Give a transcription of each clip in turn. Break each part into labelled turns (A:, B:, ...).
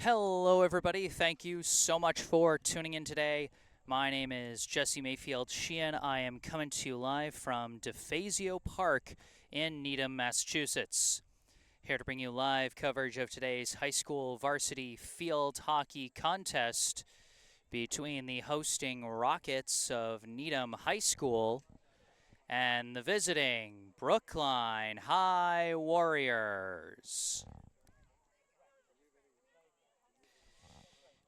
A: Hello, everybody. Thank you so much for tuning in today. My name is Jesse Mayfield-Sheehan. I am coming to you live from DeFazio Park in Needham, Massachusetts. Here to bring you live coverage of today's high school varsity field hockey contest between the hosting Rockets of Needham High School and the visiting Brookline High Warriors.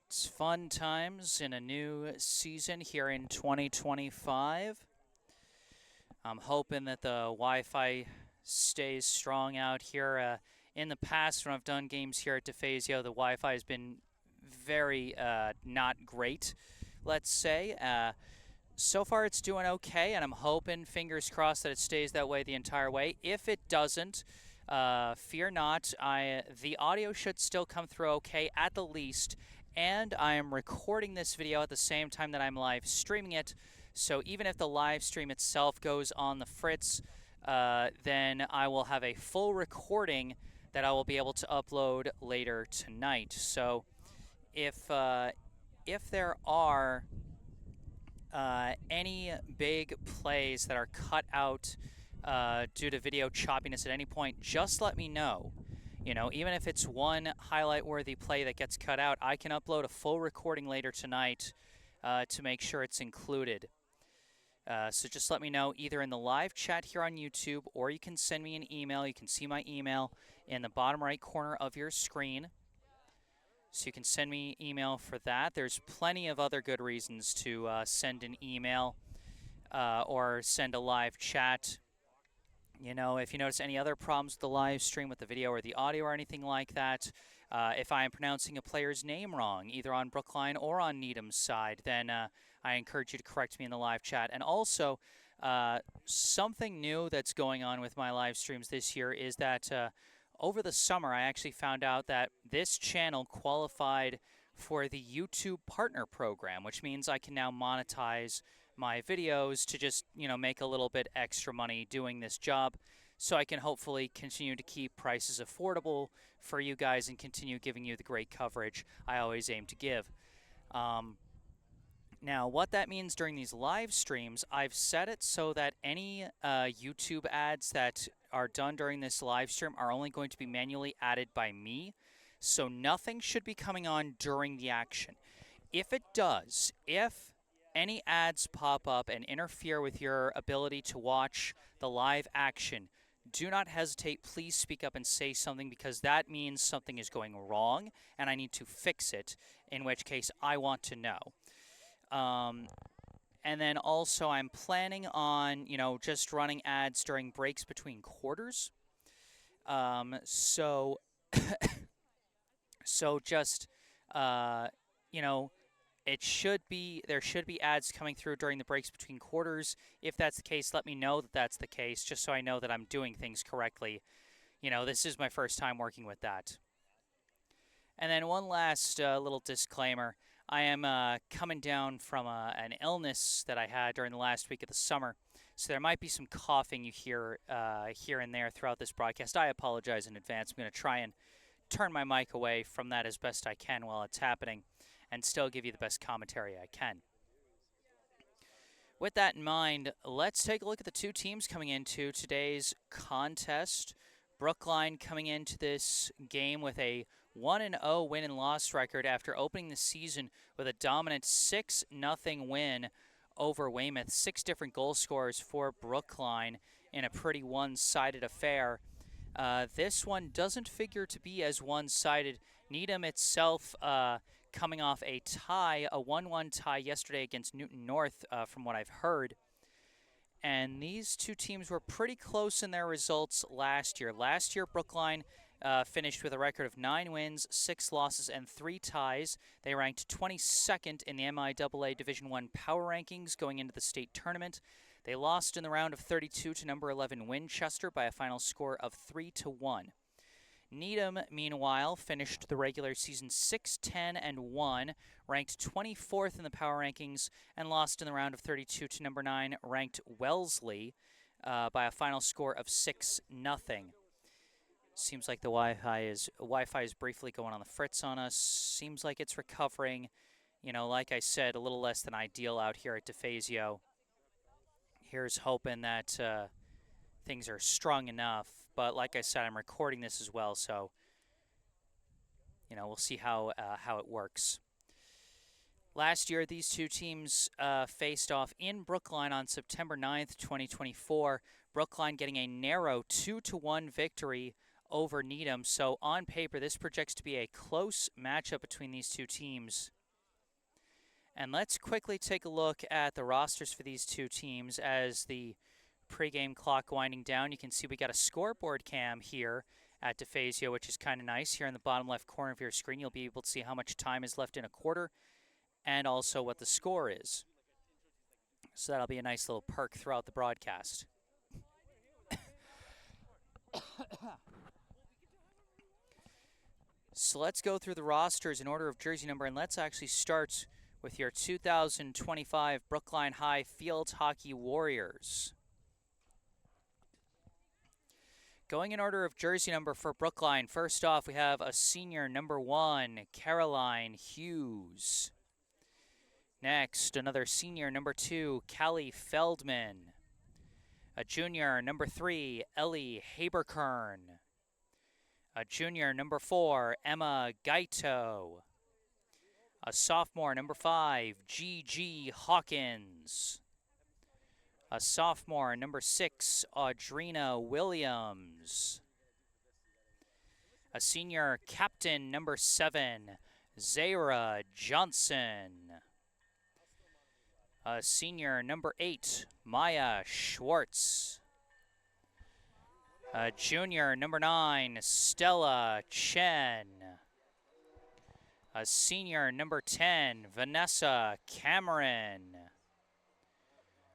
A: It's fun times in a new season here in 2025. I'm hoping that the Wi-Fi stays strong out here. In the past, when I've done games here at DeFazio, the Wi-Fi has been very not great, let's say. So far, it's doing okay, and I'm hoping, fingers crossed, that it stays that way the entire way. If it doesn't, fear not. The audio should still come through okay at the least. And I am recording this video at the same time that I'm live streaming it. So even if the live stream itself goes on the fritz, then I will have a full recording that I will be able to upload later tonight. So if there are any big plays that are cut out due to video choppiness at any point, just let me know. You know, even if it's one highlight-worthy play that gets cut out, I can upload a full recording later tonight to make sure it's included. So just let me know either in the live chat here on YouTube, or you can send me an email. You can see my email in the bottom right corner of your screen. So you can send me an email for that. There's plenty of other good reasons to send an email or send a live chat. You know, if you notice any other problems with the live stream with the video or the audio or anything like that, if I am pronouncing a player's name wrong, either on Brookline or on Needham's side, then I encourage you to correct me in the live chat. And also, something new that's going on with my live streams this year is that over the summer, I actually found out that this channel qualified for the YouTube Partner Program, which means I can now monetize my videos to just, you know, make a little bit extra money doing this job, so I can hopefully continue to keep prices affordable for you guys and continue giving you the great coverage I always aim to give. Now, what that means during these live streams, I've set it so that any YouTube ads that are done during this live stream are only going to be manually added by me, so nothing should be coming on during the action. If it does, if any ads pop up and interfere with your ability to watch the live action, do not hesitate. Please speak up and say something, because that means something is going wrong and I need to fix it, in which case I want to know. And then also I'm planning on, you know, just running ads during breaks between quarters. So just, you know, there should be ads coming through during the breaks between quarters. If that's the case, let me know that that's the case, just so I know that I'm doing things correctly. You know, this is my first time working with that. And then one last little disclaimer. I am coming down from an illness that I had during the last week of the summer, so there might be some coughing you hear here and there throughout this broadcast. I apologize in advance. I'm going to try and turn my mic away from that as best I can while it's happening, and still give you the best commentary I can. With that in mind, let's take a look at the two teams coming into today's contest. Brookline coming into this game with a 1-0 win and loss record after opening the season with a dominant 6-0 win over Weymouth. 6 different goal scorers for Brookline in a pretty one-sided affair. This one doesn't figure to be as one-sided. Needham itself coming off a tie, a 1-1 tie yesterday against Newton North, from what I've heard. And these two teams were pretty close in their results last year. Last year, Brookline finished with a record of 9 wins, 6 losses, and 3 ties. They ranked 22nd in the MIAA Division I power rankings going into the state tournament. They lost in the round of 32 to number 11 Winchester by a final score of 3-1. Needham, meanwhile, finished the regular season 6-10-1, ranked 24th in the power rankings, and lost in the round of 32 to number 9 ranked Wellesley by a final score of 6-0. Seems like the Wi-Fi is briefly going on the fritz on us. Seems like it's recovering. You know, like I said, a little less than ideal out here at DeFazio. Here's hoping that things are strong enough. But like I said, I'm recording this as well, so you know, we'll see how it works. Last year, these two teams faced off in Brookline on September 9th, 2024. Brookline getting a narrow 2-1 victory over Needham. So on paper, this projects to be a close matchup between these two teams. And let's quickly take a look at the rosters for these two teams as the pregame clock winding down. You can see we got a scoreboard cam here at DeFazio, which is kind of nice. Here in the bottom left corner of your screen, you'll be able to see how much time is left in a quarter and also what the score is. So that'll be a nice little perk throughout the broadcast. So let's go through the rosters in order of jersey number, and let's actually start with your 2025 Brookline High Field Hockey Warriors. Going in order of jersey number for Brookline, first off, we have a senior number 1, Caroline Hughes. Next, another senior number 2, Callie Feldman. A junior number 3, Ellie Haberkern. A junior number 4, Emma Gaito. A sophomore number 5, Gigi Hawkins. A sophomore number 6, Audrina Williams. A senior captain number 7, Zara Johnson. A senior number 8, Maya Schwartz. A junior number 9, Stella Chen. A senior number 10, Vanessa Cameron.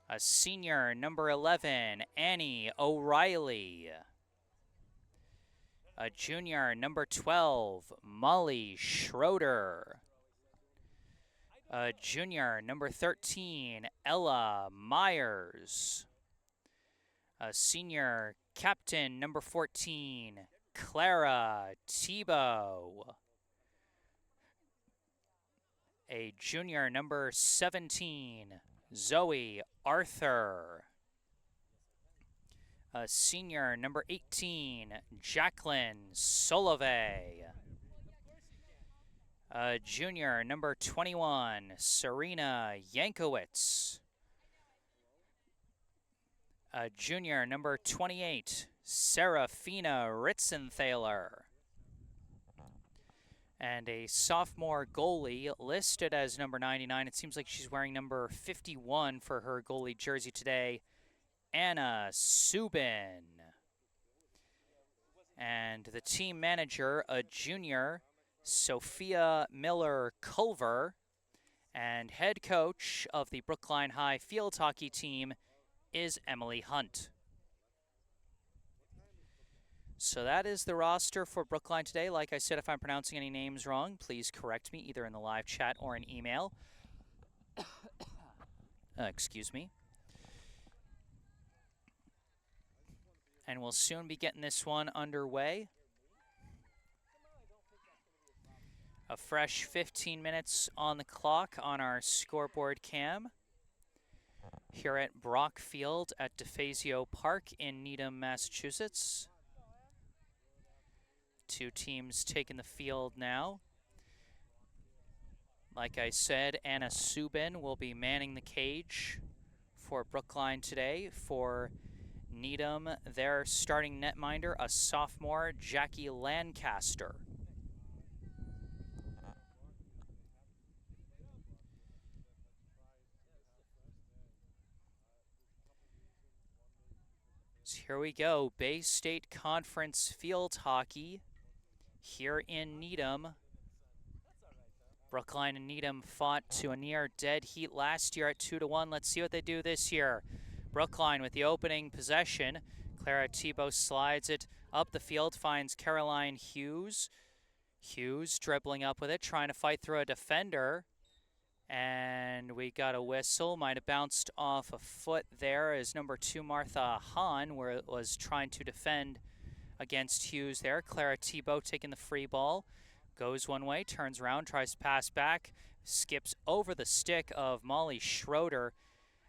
A: A senior number 11, Annie O'Reilly. A junior number 12, Molly Schroeder. A junior number 13, Ella Myers. A senior captain number 14, Clara Tebow. A junior number 17, Zoe Arthur. A senior number 18, Jacqueline Solove. A junior number 21, Serena Yankowitz. A junior number 28, Serafina Ritzenthaler. And a sophomore goalie listed as number 99. It seems like she's wearing number 51 for her goalie jersey today, Anna Subin. And the team manager, a junior, Sophia Miller-Culver. And head coach of the Brookline High field hockey team is Emily Hunt. So that is the roster for Brookline today. Like I said, if I'm pronouncing any names wrong, please correct me either in the live chat or an email. Excuse me. And we'll soon be getting this one underway. A fresh 15 minutes on the clock on our scoreboard cam here at Brock Field at DeFazio Park in Needham, Massachusetts. Two teams taking the field now. Like I said, Anna Subin will be manning the cage for Brookline today. For Needham, their starting netminder, a sophomore, Jackie Lancaster. So here we go, Bay State Conference field hockey here in Needham. Brookline and Needham fought to a near dead heat last year at 2-1. Let's see what they do this year. Brookline with the opening possession. Clara Tebow slides it up the field, finds Caroline Hughes. Hughes dribbling up with it, trying to fight through a defender. And we got a whistle. Might have bounced off a foot there as number 2, Martha Hahn, was trying to defend against Hughes there. Clara Thibault taking the free ball. Goes one way, turns around, tries to pass back, skips over the stick of Molly Schroeder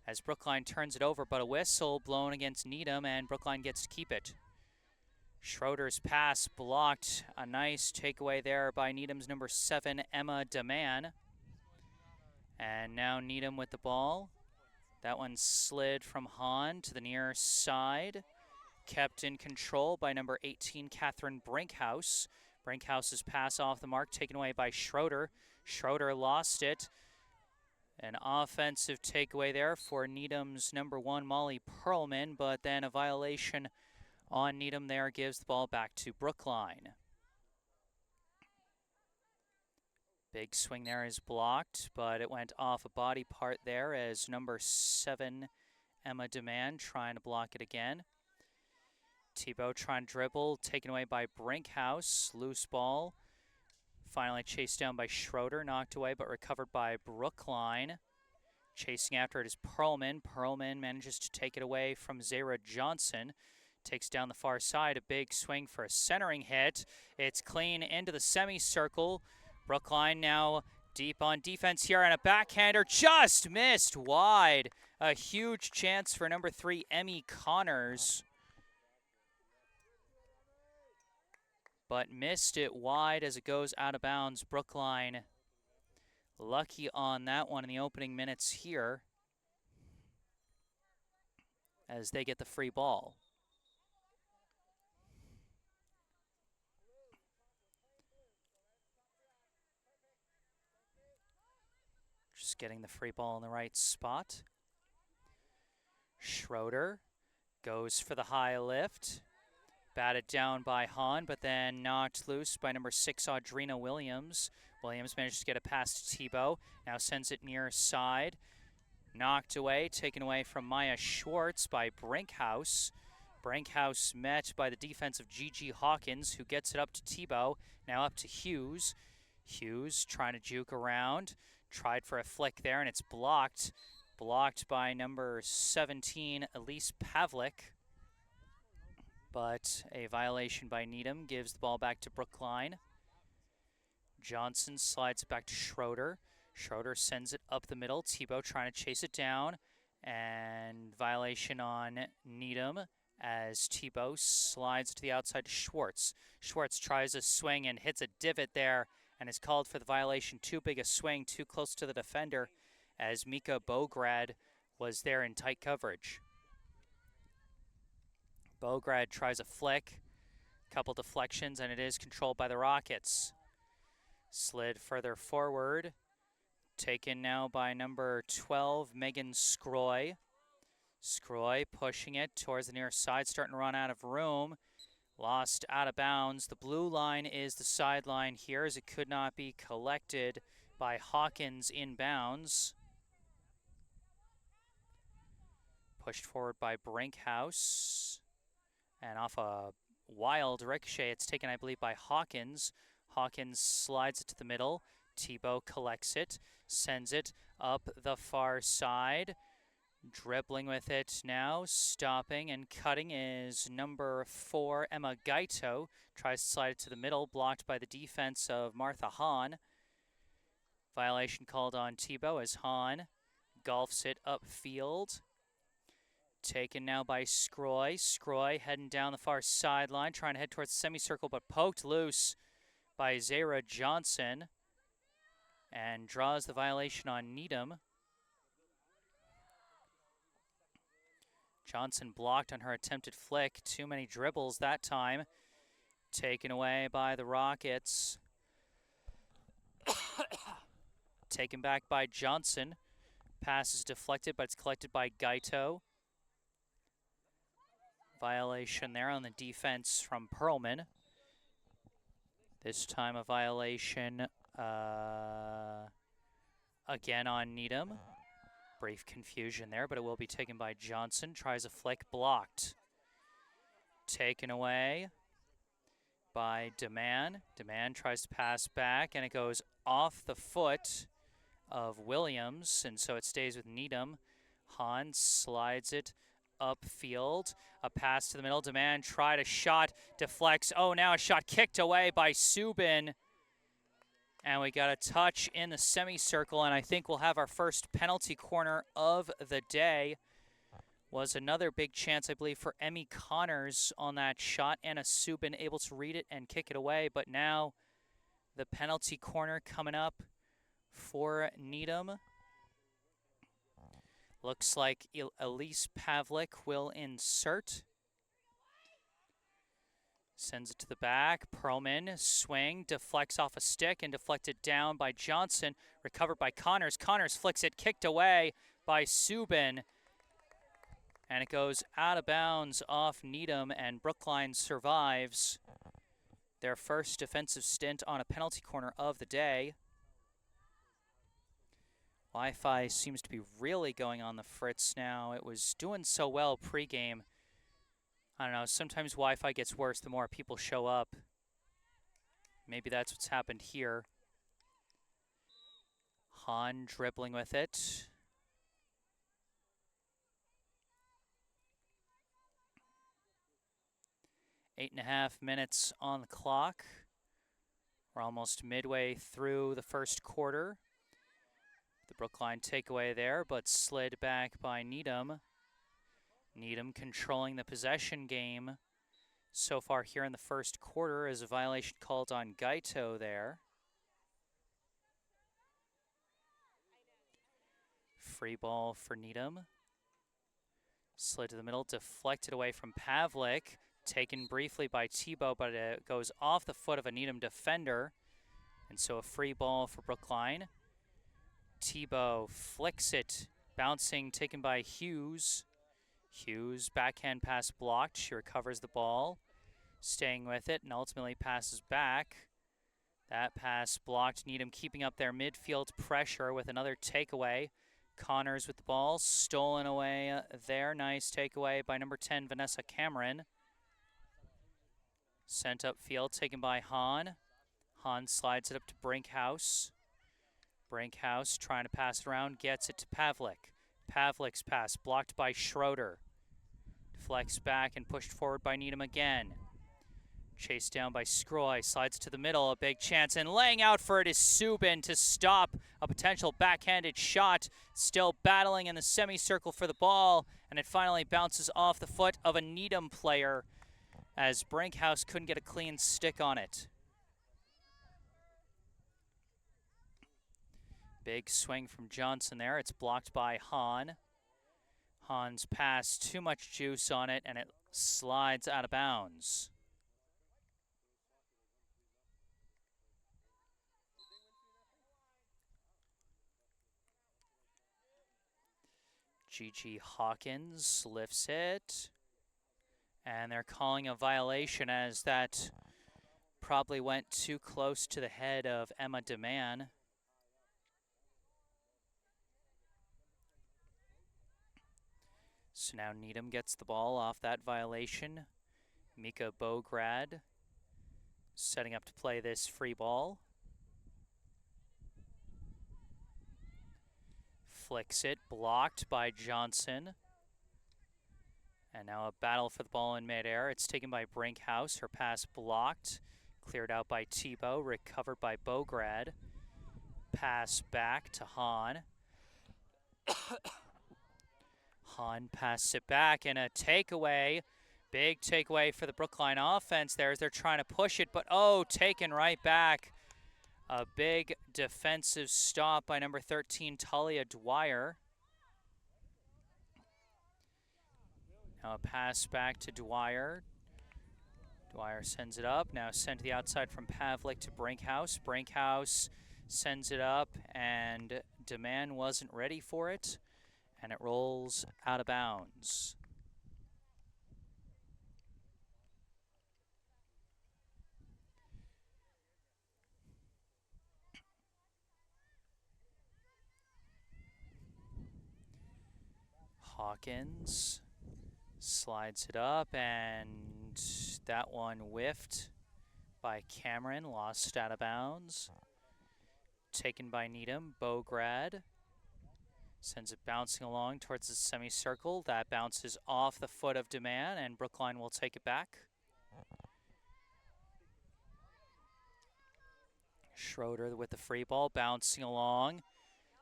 A: as Brookline turns it over, but a whistle blown against Needham, and Brookline gets to keep it. Schroeder's pass blocked. A nice takeaway there by Needham's number 7, Emma DeMann. And now Needham with the ball. That one slid from Hahn to the near side. Kept in control by number 18, Catherine Brinkhouse. Brinkhouse's pass off the mark, taken away by Schroeder. Schroeder lost it. An offensive takeaway there for Needham's number 1, Molly Perlman, but then a violation on Needham there gives the ball back to Brookline. Big swing there is blocked, but it went off a body part there as number 7, Emma DeMann, trying to block it again. Thibault trying to dribble, taken away by Brinkhouse. Loose ball. Finally chased down by Schroeder, knocked away but recovered by Brookline. Chasing after it is Perlman. Perlman manages to take it away from Zara Johnson. Takes down the far side, a big swing for a centering hit. It's clean into the semicircle. Brookline now deep on defense here, and a backhander just missed wide. A huge chance for number 3, Emmy Connors, but missed it wide as it goes out of bounds. Brookline lucky on that one in the opening minutes here as they get the free ball. Just getting the free ball in the right spot. Schroeder goes for the high lift. Batted down by Hahn, but then knocked loose by number 6, Audrina Williams. Williams managed to get a pass to Thibault. Now sends it near side. Knocked away, taken away from Maya Schwartz by Brinkhouse. Brinkhouse met by the defense of Gigi Hawkins, who gets it up to Thibault. Now up to Hughes. Hughes trying to juke around. Tried for a flick there, and it's blocked. Blocked by number 17, Elise Pavlik. But a violation by Needham gives the ball back to Brookline. Johnson slides it back to Schroeder. Schroeder sends it up the middle. Thibault trying to chase it down. And violation on Needham as Thibault slides to the outside to Schwartz. Schwartz tries a swing and hits a divot there and is called for the violation. Too big a swing, too close to the defender, as Mika Bograd was there in tight coverage. Bograd tries a flick, couple deflections, and it is controlled by the Rockets. Slid further forward, taken now by number 12, Megan Scroy. Scroy pushing it towards the near side, starting to run out of room. Lost out of bounds. The blue line is the sideline here, as it could not be collected by Hawkins inbounds. Pushed forward by Brinkhouse. And off a wild ricochet, it's taken, I believe, by Hawkins. Hawkins slides it to the middle. Thibault collects it, sends it up the far side. Dribbling with it now, stopping and cutting is number 4, Emma Gaito. Tries to slide it to the middle, blocked by the defense of Martha Hahn. Violation called on Thibault as Hahn golfs it upfield. Taken now by Scroy. Scroy heading down the far sideline, trying to head towards the semicircle, but poked loose by Zara Johnson. And draws the violation on Needham. Johnson blocked on her attempted flick. Too many dribbles that time. Taken away by the Rockets. Taken back by Johnson. Pass is deflected, but it's collected by Gaito. Violation there on the defense from Perlman. This time a violation again on Needham. Brief confusion there, but it will be taken by Johnson. Tries a flick, blocked. Taken away by DeMann. DeMann tries to pass back, and it goes off the foot of Williams, and so it stays with Needham. Hahn slides it upfield. A pass to the middle. Demand tried a shot, deflects. Oh, now a shot kicked away by Subin. And we got a touch in the semicircle, and I think we'll have our first penalty corner of the day. Was another big chance, I believe, for Emmy Connors on that shot. Anna Subin able to read it and kick it away, but now the penalty corner coming up for Needham. Looks like Elise Pavlik will insert. Sends it to the back. Perlman, swing, deflects off a stick and deflected down by Johnson. Recovered by Connors. Connors flicks it, kicked away by Subin. And it goes out of bounds off Needham, and Brookline survives their first defensive stint on a penalty corner of the day. Wi-Fi seems to be really going on the fritz now. It was doing so well pregame. I don't know, sometimes Wi-Fi gets worse the more people show up. Maybe that's what's happened here. Hahn dribbling with it. Eight and a half minutes on the clock. We're almost midway through the first quarter. The Brookline takeaway there, but slid back by Needham. Needham controlling the possession game so far here in the first quarter, as a violation called on Gaito there. Free ball for Needham. Slid to the middle, deflected away from Pavlik. Taken briefly by Tebow, but it goes off the foot of a Needham defender. And so a free ball for Brookline. Tebow flicks it, bouncing, taken by Hughes. Hughes, backhand pass blocked. She recovers the ball, staying with it, and ultimately passes back. That pass blocked. Needham keeping up their midfield pressure with another takeaway. Connors with the ball, stolen away there. Nice takeaway by number 10, Vanessa Cameron. Sent upfield, taken by Hahn. Hahn slides it up to Brinkhouse. Brinkhouse trying to pass it around, gets it to Pavlik. Pavlik's pass blocked by Schroeder. Deflects back and pushed forward by Needham again. Chased down by Scroy, slides to the middle, a big chance, and laying out for it is Subin to stop a potential backhanded shot. Still battling in the semicircle for the ball, and it finally bounces off the foot of a Needham player, as Brinkhouse couldn't get a clean stick on it. Big swing from Johnson there. It's blocked by Hahn. Hahn's pass, too much juice on it, and it slides out of bounds. Gigi Hawkins lifts it. And they're calling a violation, as that probably went too close to the head of Emma DeMann. So now Needham gets the ball off that violation. Mika Bograd setting up to play this free ball. Flicks it, blocked by Johnson. And now a battle for the ball in midair. It's taken by Brinkhouse. Her pass blocked. Cleared out by Tebow. Recovered by Bograd. Pass back to Hahn. Hahn passes it back, and a takeaway. Big takeaway for the Brookline offense there as they're trying to push it, but oh, taken right back. A big defensive stop by number 13, Talia Dwyer. Now a pass back to Dwyer. Dwyer sends it up. Now sent to the outside from Pavlik to Brinkhouse. Brinkhouse sends it up, and DeMann wasn't ready for it, and it rolls out of bounds. Hawkins slides it up, and that one whiffed by Cameron, lost out of bounds. Taken by Needham. Bograd Sends it bouncing along towards the semicircle. That bounces off the foot of Demand, and Brookline will take it back. Schroeder with the free ball, bouncing along.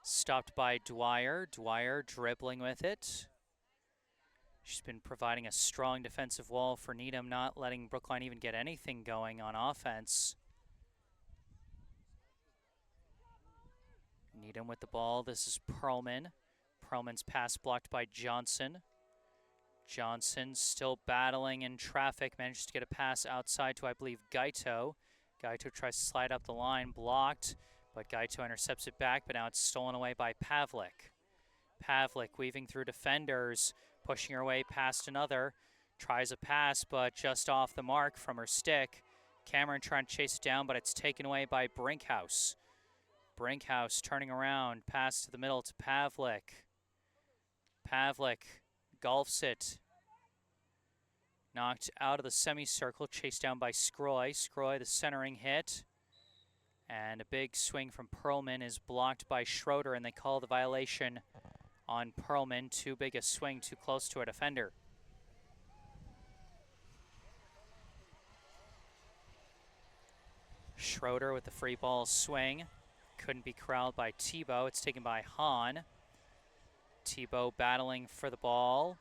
A: Stopped by Dwyer. Dwyer dribbling with it. She's been providing a strong defensive wall for Needham, not letting Brookline even get anything going on offense. Needham with the ball. This is Perlman. Perlman's pass blocked by Johnson. Johnson still battling in traffic. Manages to get a pass outside to, I believe, Gaito. Gaito tries to slide up the line, blocked, but Gaito intercepts it back, but now it's stolen away by Pavlik. Pavlik weaving through defenders, pushing her way past another. Tries a pass, but just off the mark from her stick. Cameron trying to chase it down, but it's taken away by Brinkhouse. Brinkhouse turning around, pass to the middle to Pavlik. Pavlik golfs it. Knocked out of the semicircle, chased down by Scroy. Scroy, the centering hit. And a big swing from Perlman is blocked by Schroeder, and they call the violation on Perlman. Too big a swing, too close to a defender. Schroeder with the free ball swing. Couldn't be corralled by Tebow. It's taken by Hahn. Tebow battling for the ball.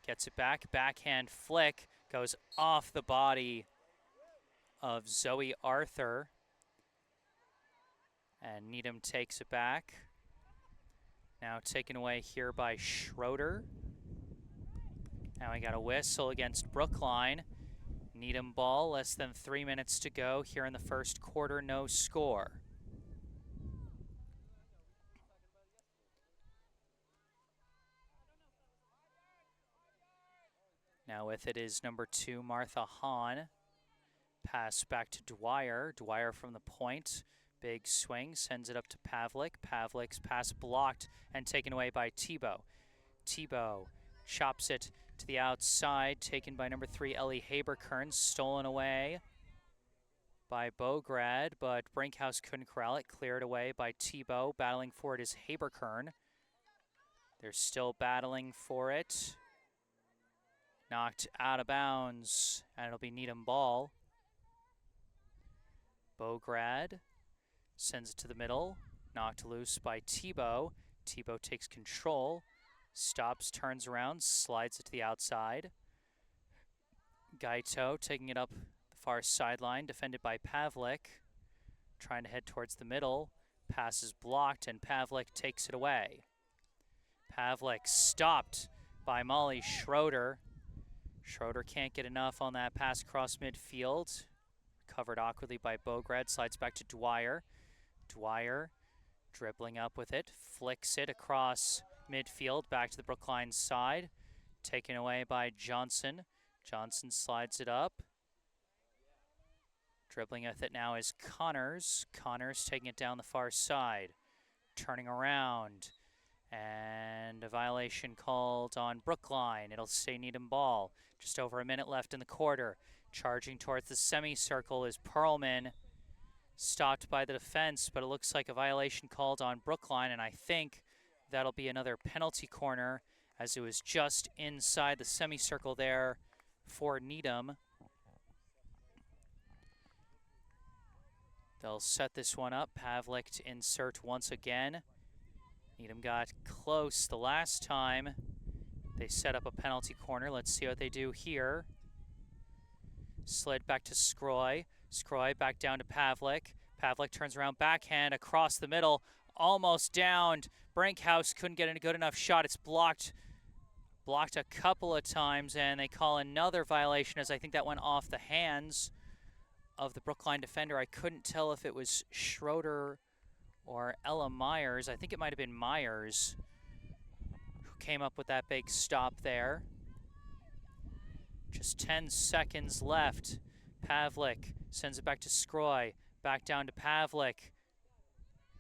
A: Gets it back. Backhand flick. Goes off the body of Zoe Arthur. And Needham takes it back. Now taken away here by Schroeder. Now we got a whistle against Brookline. Needham ball, less than 3 minutes to go here in the first quarter, no score. Now with it is number 2, Martha Hahn. Pass back to Dwyer. Dwyer from the point. Big swing, sends it up to Pavlik. Pavlik's pass blocked and taken away by Tebow. Tebow chops it to the outside, taken by number 3, Ellie Haberkern. Stolen away by Bograd, but Brinkhouse couldn't corral it. Cleared away by Tebow. Battling for it is Haberkern. They're still battling for it. Knocked out of bounds, and it'll be Needham ball. Bograd sends it to the middle. Knocked loose by Tebow. Tebow takes control. Stops, turns around, slides it to the outside. Gaito taking it up the far sideline, defended by Pavlik. Trying to head towards the middle. Pass is blocked, and Pavlik takes it away. Pavlik stopped by Molly Schroeder. Schroeder can't get enough on that pass across midfield. Covered awkwardly by Bograd, slides back to Dwyer. Dwyer dribbling up with it, flicks it across midfield, back to the Brookline side. Taken away by Johnson. Johnson slides it up. Dribbling with it now is Connors. Connors taking it down the far side. Turning around. And a violation called on Brookline. It'll stay Needham ball. Just over a minute left in the quarter. Charging towards the semicircle is Perlman. Stopped by the defense, but it looks like a violation called on Brookline, and I think that'll be another penalty corner, as it was just inside the semicircle there for Needham. They'll set this one up. Pavlik to insert once again. Needham got close the last time they set up a penalty corner. Let's see what they do here. Slid back to Scroy. Scroy back down to Pavlik. Pavlik turns around, backhand across the middle, almost downed. Brinkhouse couldn't get a good enough shot. It's blocked a couple of times, and they call another violation, as I think that went off the hands of the Brookline defender. I couldn't tell if it was Schroeder or Ella Myers. I think it might have been Myers who came up with that big stop there. Just 10 seconds left. Pavlik sends it back to Scroy. Back down to Pavlik.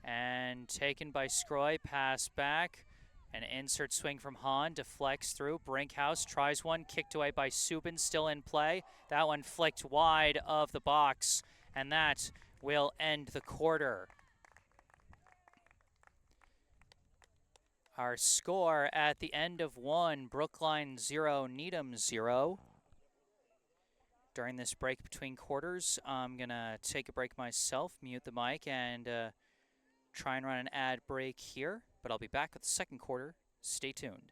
A: And taken by Scroy. Pass back. An insert swing from Hahn. Deflects through. Brinkhouse tries one. Kicked away by Subin. Still in play. That one flicked wide of the box. And that will end the quarter. Our score at the end of one, Brookline 0, Needham 0. During this break between quarters, I'm going to take a break myself, mute the mic, and try and run an ad break here. But I'll be back with the second quarter. Stay tuned.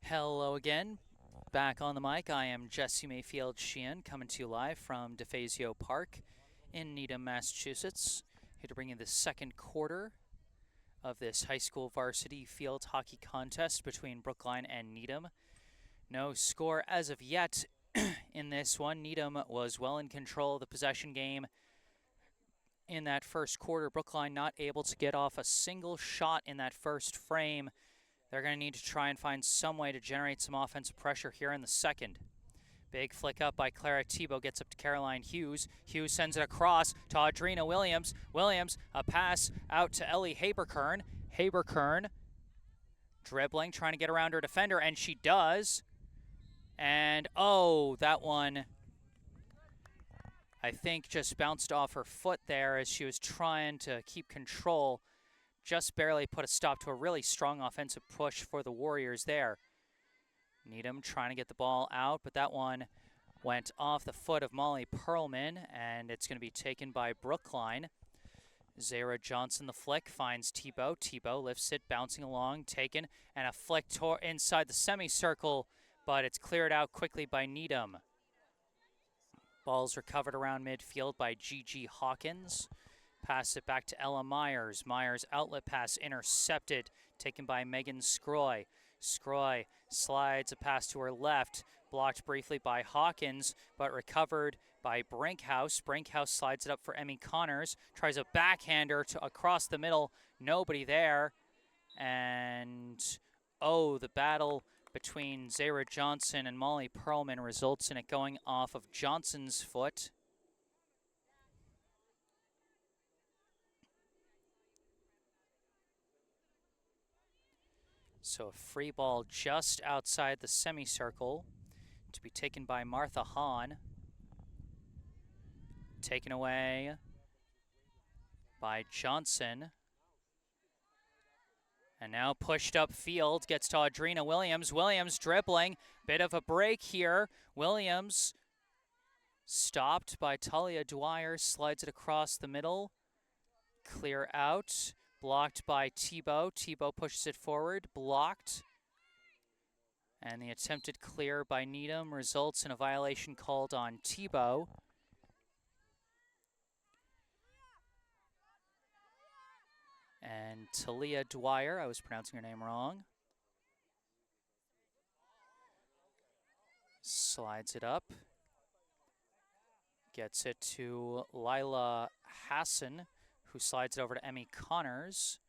A: Hello again. Back on the mic, I am Jesse Mayfield-Sheehan, coming to you live from DeFazio Park in Needham, Massachusetts. Here to bring you the second quarter of this high school varsity field hockey contest between Brookline and Needham. No score as of yet in this one. Needham was well in control of the possession game in that first quarter. Brookline not able to get off a single shot in that first frame. They're going to need to try and find some way to generate some offensive pressure here in the second. Big flick up by Clara Tebow, gets up to Caroline Hughes. Hughes sends it across to Audrina Williams. Williams, a pass out to Ellie Haberkern. Haberkern dribbling, trying to get around her defender, and she does. And, oh, that one, I think, just bounced off her foot there as she was trying to keep control. Just barely put a stop to a really strong offensive push for the Warriors there. Needham trying to get the ball out, but that one went off the foot of Molly Perlman, and it's going to be taken by Brookline. Zara Johnson, the flick, finds Tebow. Tebow lifts it, bouncing along, taken, and a flick inside the semicircle, but it's cleared out quickly by Needham. Ball's recovered around midfield by Gigi Hawkins. Pass it back to Ella Myers. Myers outlet pass intercepted, taken by Megan Scroy. Scroy slides a pass to her left, blocked briefly by Hawkins, but recovered by Brinkhouse. Brinkhouse slides it up for Emmy Connors, tries a backhander to across the middle, nobody there. And, oh, the battle between Zara Johnson and Molly Perlman results in it going off of Johnson's foot. So a free ball just outside the semicircle to be taken by Martha Hahn. Taken away by Johnson. And now pushed up field, gets to Audrina Williams. Williams dribbling, bit of a break here. Williams stopped by Talia Dwyer, slides it across the middle. Clear out, blocked by Tebow. Tebow pushes it forward, blocked. And the attempted clear by Needham results in a violation called on Tebow. And Talia Dwyer, I was pronouncing her name wrong, slides it up. Gets it to Lila Hassan, who slides it over to Emmy Connors.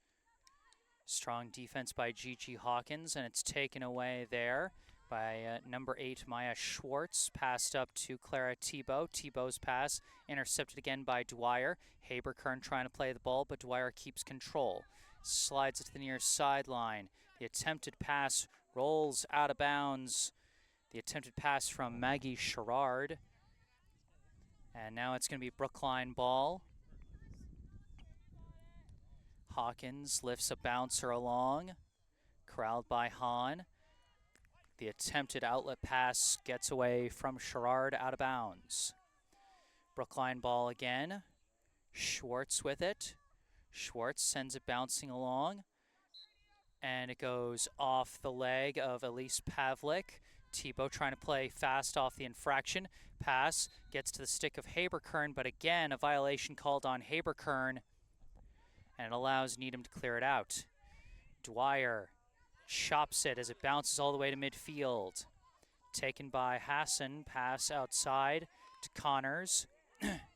A: Strong defense by Gigi Hawkins, and it's taken away there by number 8, Maya Schwartz. Passed up to Clara Tebow. Tebow's pass intercepted again by Dwyer. Haberkern trying to play the ball, but Dwyer keeps control. Slides it to the near sideline. The attempted pass rolls out of bounds. The attempted pass from Maggie Sherrard. And now it's going to be Brookline ball. Hawkins lifts a bouncer along, corralled by Hahn. The attempted outlet pass gets away from Sherrard, out of bounds. Brookline ball again. Schwartz with it. Schwartz sends it bouncing along. And it goes off the leg of Elise Pavlik. Tebow trying to play fast off the infraction. Pass gets to the stick of Haberkern, but again, a violation called on Haberkern. And it allows Needham to clear it out. Dwyer chops it as it bounces all the way to midfield. Taken by Hassan, pass outside to Connors.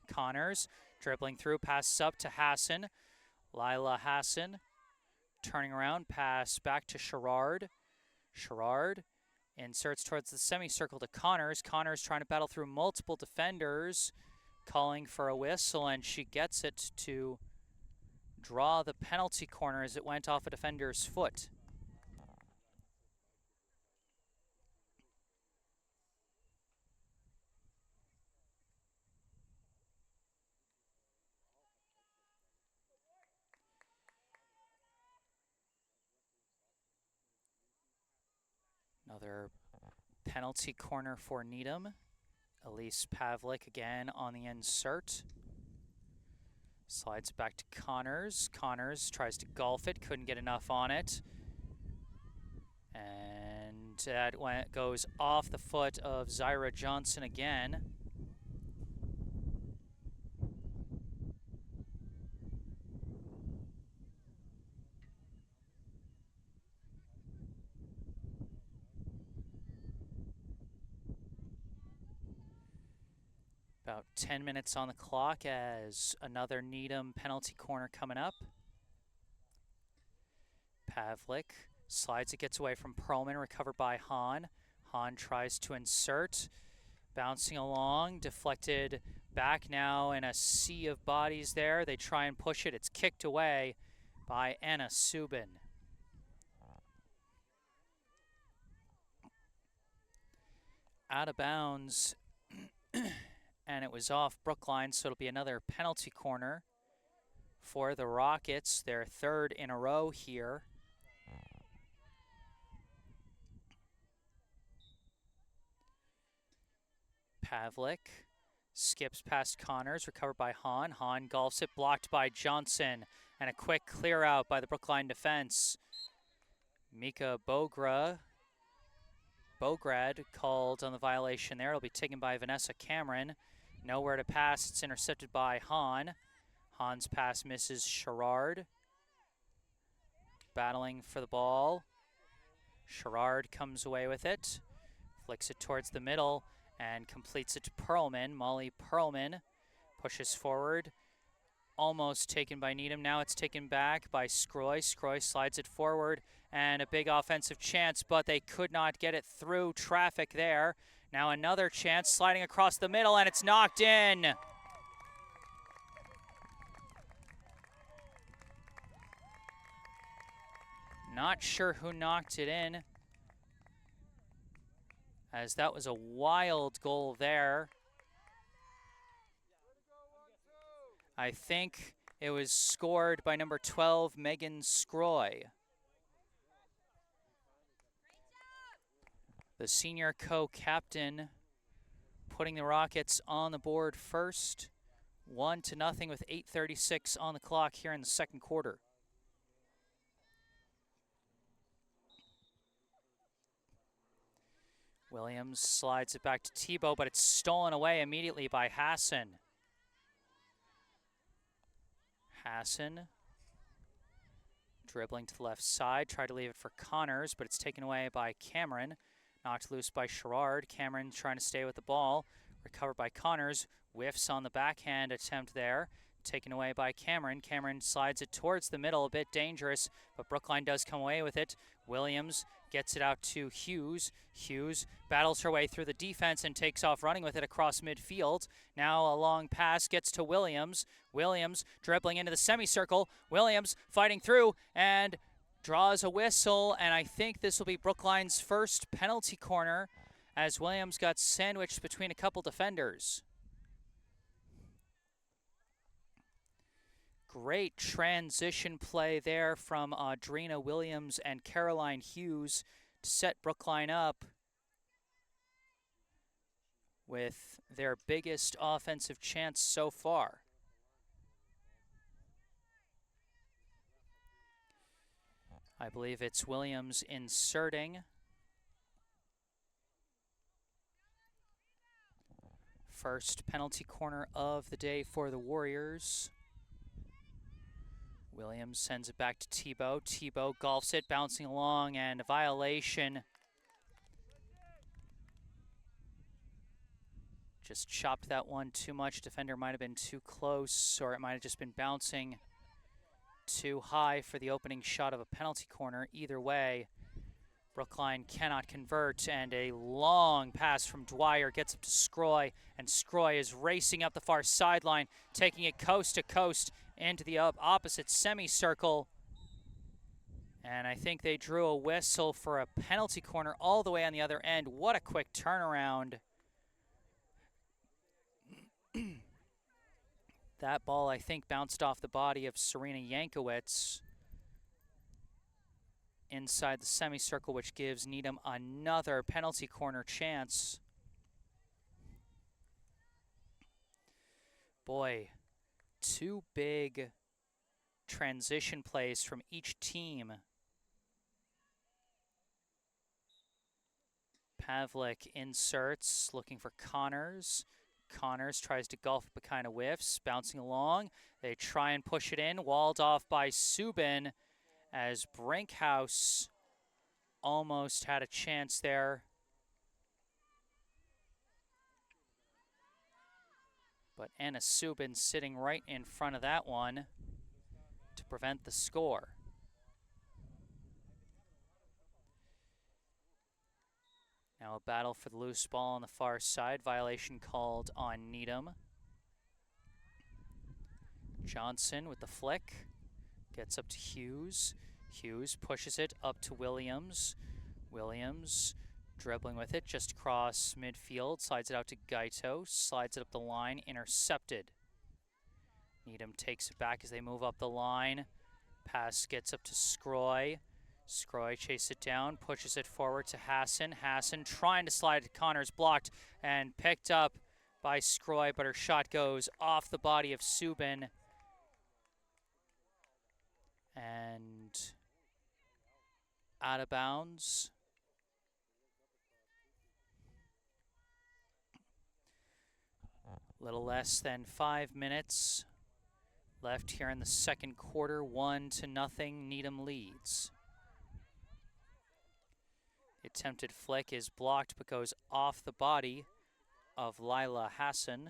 A: Connors dribbling through, passes up to Hassan. Lila Hassan turning around, pass back to Sherrard. Sherrard inserts towards the semicircle to Connors. Connors trying to battle through multiple defenders, calling for a whistle, and she gets it to draw the penalty corner as it went off a defender's foot. Another penalty corner for Needham. Elise Pavlik again on the insert. Slides back to Connors. Connors tries to golf it, couldn't get enough on it. And that goes off the foot of Zara Johnson again. About 10 minutes on the clock as another Needham penalty corner coming up. Pavlik slides it, gets away from Perlman, recovered by Hahn. Hahn tries to insert, bouncing along, deflected back now in a sea of bodies there. They try and push it. It's kicked away by Anna Subin. Out of bounds. And it was off Brookline, so it'll be another penalty corner for the Rockets, their third in a row here. Pavlik skips past Connors, recovered by Hahn. Hahn golfs it, blocked by Johnson, and a quick clear out by the Brookline defense. Mika Bograd called on the violation there. It'll be taken by Vanessa Cameron. Nowhere to pass. It's intercepted by Hahn. Hahn's pass misses Sherrard. Battling for the ball. Sherrard comes away with it. Flicks it towards the middle and completes it to Perlman. Molly Perlman pushes forward. almost taken by Needham. Now it's taken back by Scroy. Scroy slides it forward, and a big offensive chance, but they could not get it through traffic there. Now another chance sliding across the middle, and it's knocked in. Not sure who knocked it in, as that was a wild goal there. I think it was scored by number 12, Megan Scroy. The senior co-captain putting the Rockets on the board first. 1-0 with 8:36 on the clock here in the second quarter. Williams slides it back to Tebow, but it's stolen away immediately by Hassan. Hassan dribbling to the left side, tried to leave it for Connors, but it's taken away by Cameron. Knocked loose by Sherrard. Cameron trying to stay with the ball. Recovered by Connors. Whiffs on the backhand attempt there. Taken away by Cameron. Cameron slides it towards the middle, a bit dangerous, but Brookline does come away with it. Williams gets it out to Hughes. Hughes battles her way through the defense and takes off running with it across midfield. Now a long pass gets to Williams. Williams dribbling into the semicircle. Williams fighting through and draws a whistle, and I think this will be Brookline's first penalty corner as Williams got sandwiched between a couple defenders. Great transition play there from Audrina Williams and Caroline Hughes to set Brookline up with their biggest offensive chance so far. I believe it's Williams inserting. First penalty corner of the day for the Warriors. Williams sends it back to Tebow. Tebow golfs it, bouncing along, and a violation. Just chopped that one too much. Defender might have been too close, or it might have just been bouncing too high for the opening shot of a penalty corner. Either way, Brookline cannot convert, and a long pass from Dwyer gets up to Scroy, and Scroy is racing up the far sideline, taking it coast to coast into the opposite semicircle. And I think they drew a whistle for a penalty corner all the way on the other end. What a quick turnaround. That ball, I think, bounced off the body of Serena Yankowicz inside the semicircle, which gives Needham another penalty corner chance. Boy, two big transition plays from each team. Pavlik inserts, looking for Connors. Connors tries to golf but kind of whiffs, bouncing along. They try and push it in, walled off by Subin as Brinkhouse almost had a chance there. But Anna Subin sitting right in front of that one to prevent the score. Now a battle for the loose ball on the far side. Violation called on Needham. Johnson with the flick. Gets up to Hughes. Hughes pushes it up to Williams. Williams dribbling with it just across midfield. Slides it out to Gaito. Slides it up the line. Intercepted. Needham takes it back as they move up the line. Pass gets up to Scroy. Scroy chases it down, pushes it forward to Hassan. Hassan trying to slide to Connors, blocked and picked up by Scroy, but her shot goes off the body of Subin. And out of bounds. Little less than 5 minutes left here in the second quarter. 1-0, Needham leads. The attempted flick is blocked but goes off the body of Lila Hassan.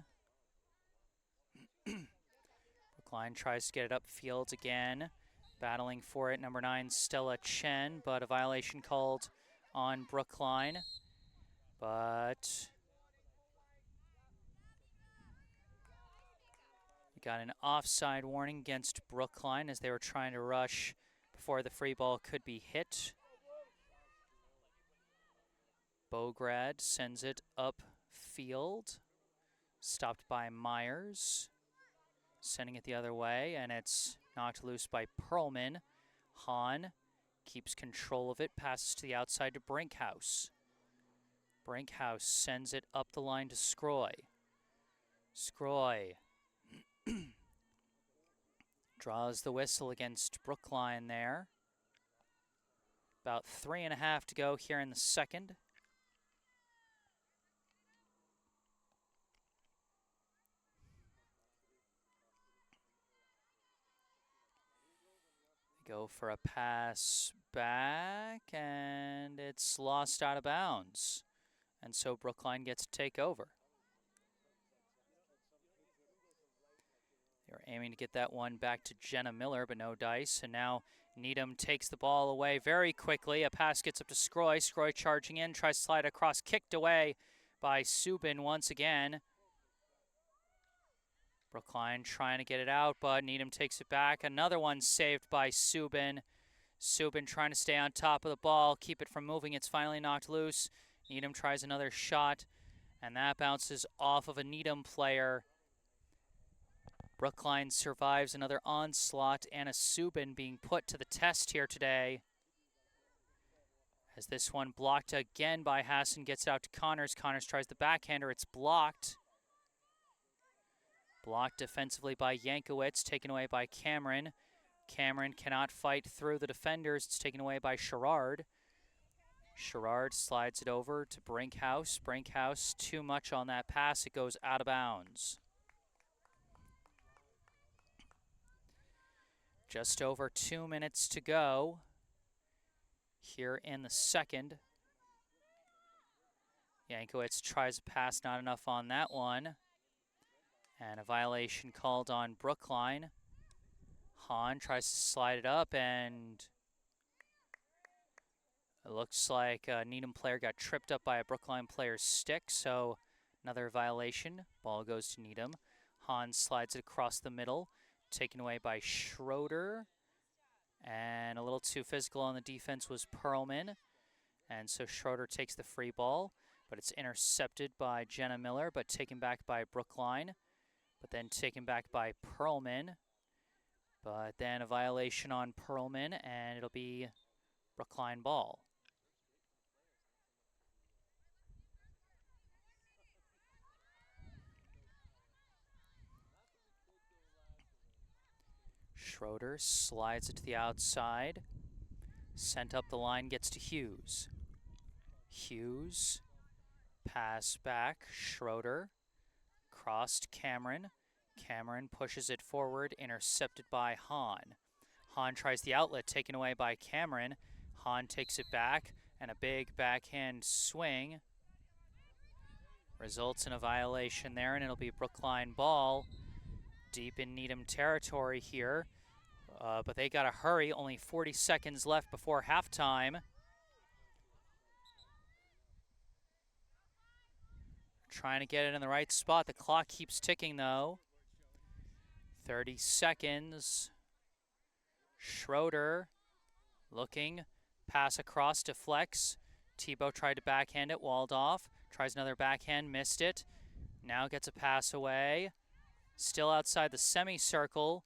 A: Brookline tries to get it upfield again. Battling for it, number 9, Stella Chen, but a violation called on Brookline. But we got an offside warning against Brookline as they were trying to rush before the free ball could be hit. Bograd sends it upfield, stopped by Myers, sending it the other way, and it's knocked loose by Perlman. Hahn keeps control of it, passes to the outside to Brinkhouse. Brinkhouse sends it up the line to Scroy. Scroy draws the whistle against Brookline there. About 3.5 to go here in the second. Go for a pass back, and it's lost out of bounds. And so Brookline gets to take over. They were aiming to get that one back to Jenna Miller, but no dice. And now Needham takes the ball away very quickly. A pass gets up to Scroy. Scroy charging in, tries to slide across, kicked away by Subin once again. Brookline trying to get it out, but Needham takes it back. Another one saved by Subin. Subin trying to stay on top of the ball, keep it from moving. It's finally knocked loose. Needham tries another shot, and that bounces off of a Needham player. Brookline survives another onslaught, and a Subin being put to the test here today. As this one blocked again by Hassan, gets out to Connors. Connors tries the backhander, it's blocked. Blocked defensively by Yankowitz, taken away by Cameron. Cameron cannot fight through the defenders. It's taken away by Sherrard. Sherrard slides it over to Brinkhouse. Brinkhouse, too much on that pass. It goes out of bounds. Just over 2 minutes to go here in the second. Yankowitz tries a pass, not enough on that one. And a violation called on Brookline. Hahn tries to slide it up, and it looks like a Needham player got tripped up by a Brookline player's stick, so another violation. Ball goes to Needham. Hahn slides it across the middle, taken away by Schroeder. And a little too physical on the defense was Perlman. And so Schroeder takes the free ball, but it's intercepted by Jenna Miller, but taken back by Brookline. But then taken back by Perlman. But then a violation on Perlman, and it'll be Brookline ball. Schroeder slides it to the outside. Sent up the line, gets to Hughes. Hughes, pass back, Schroeder. Crossed Cameron. Cameron pushes it forward, intercepted by Hahn. Hahn tries the outlet, taken away by Cameron. Hahn takes it back, and a big backhand swing results in a violation there, and it'll be Brookline ball deep in Needham territory here. But they got to hurry, only 40 seconds left before halftime. Trying to get it in the right spot. The clock keeps ticking, though. 30 seconds. Schroeder looking. Pass across to Flex. Tebow tried to backhand it, walled off. Tries another backhand, missed it. Now gets a pass away. Still outside the semicircle.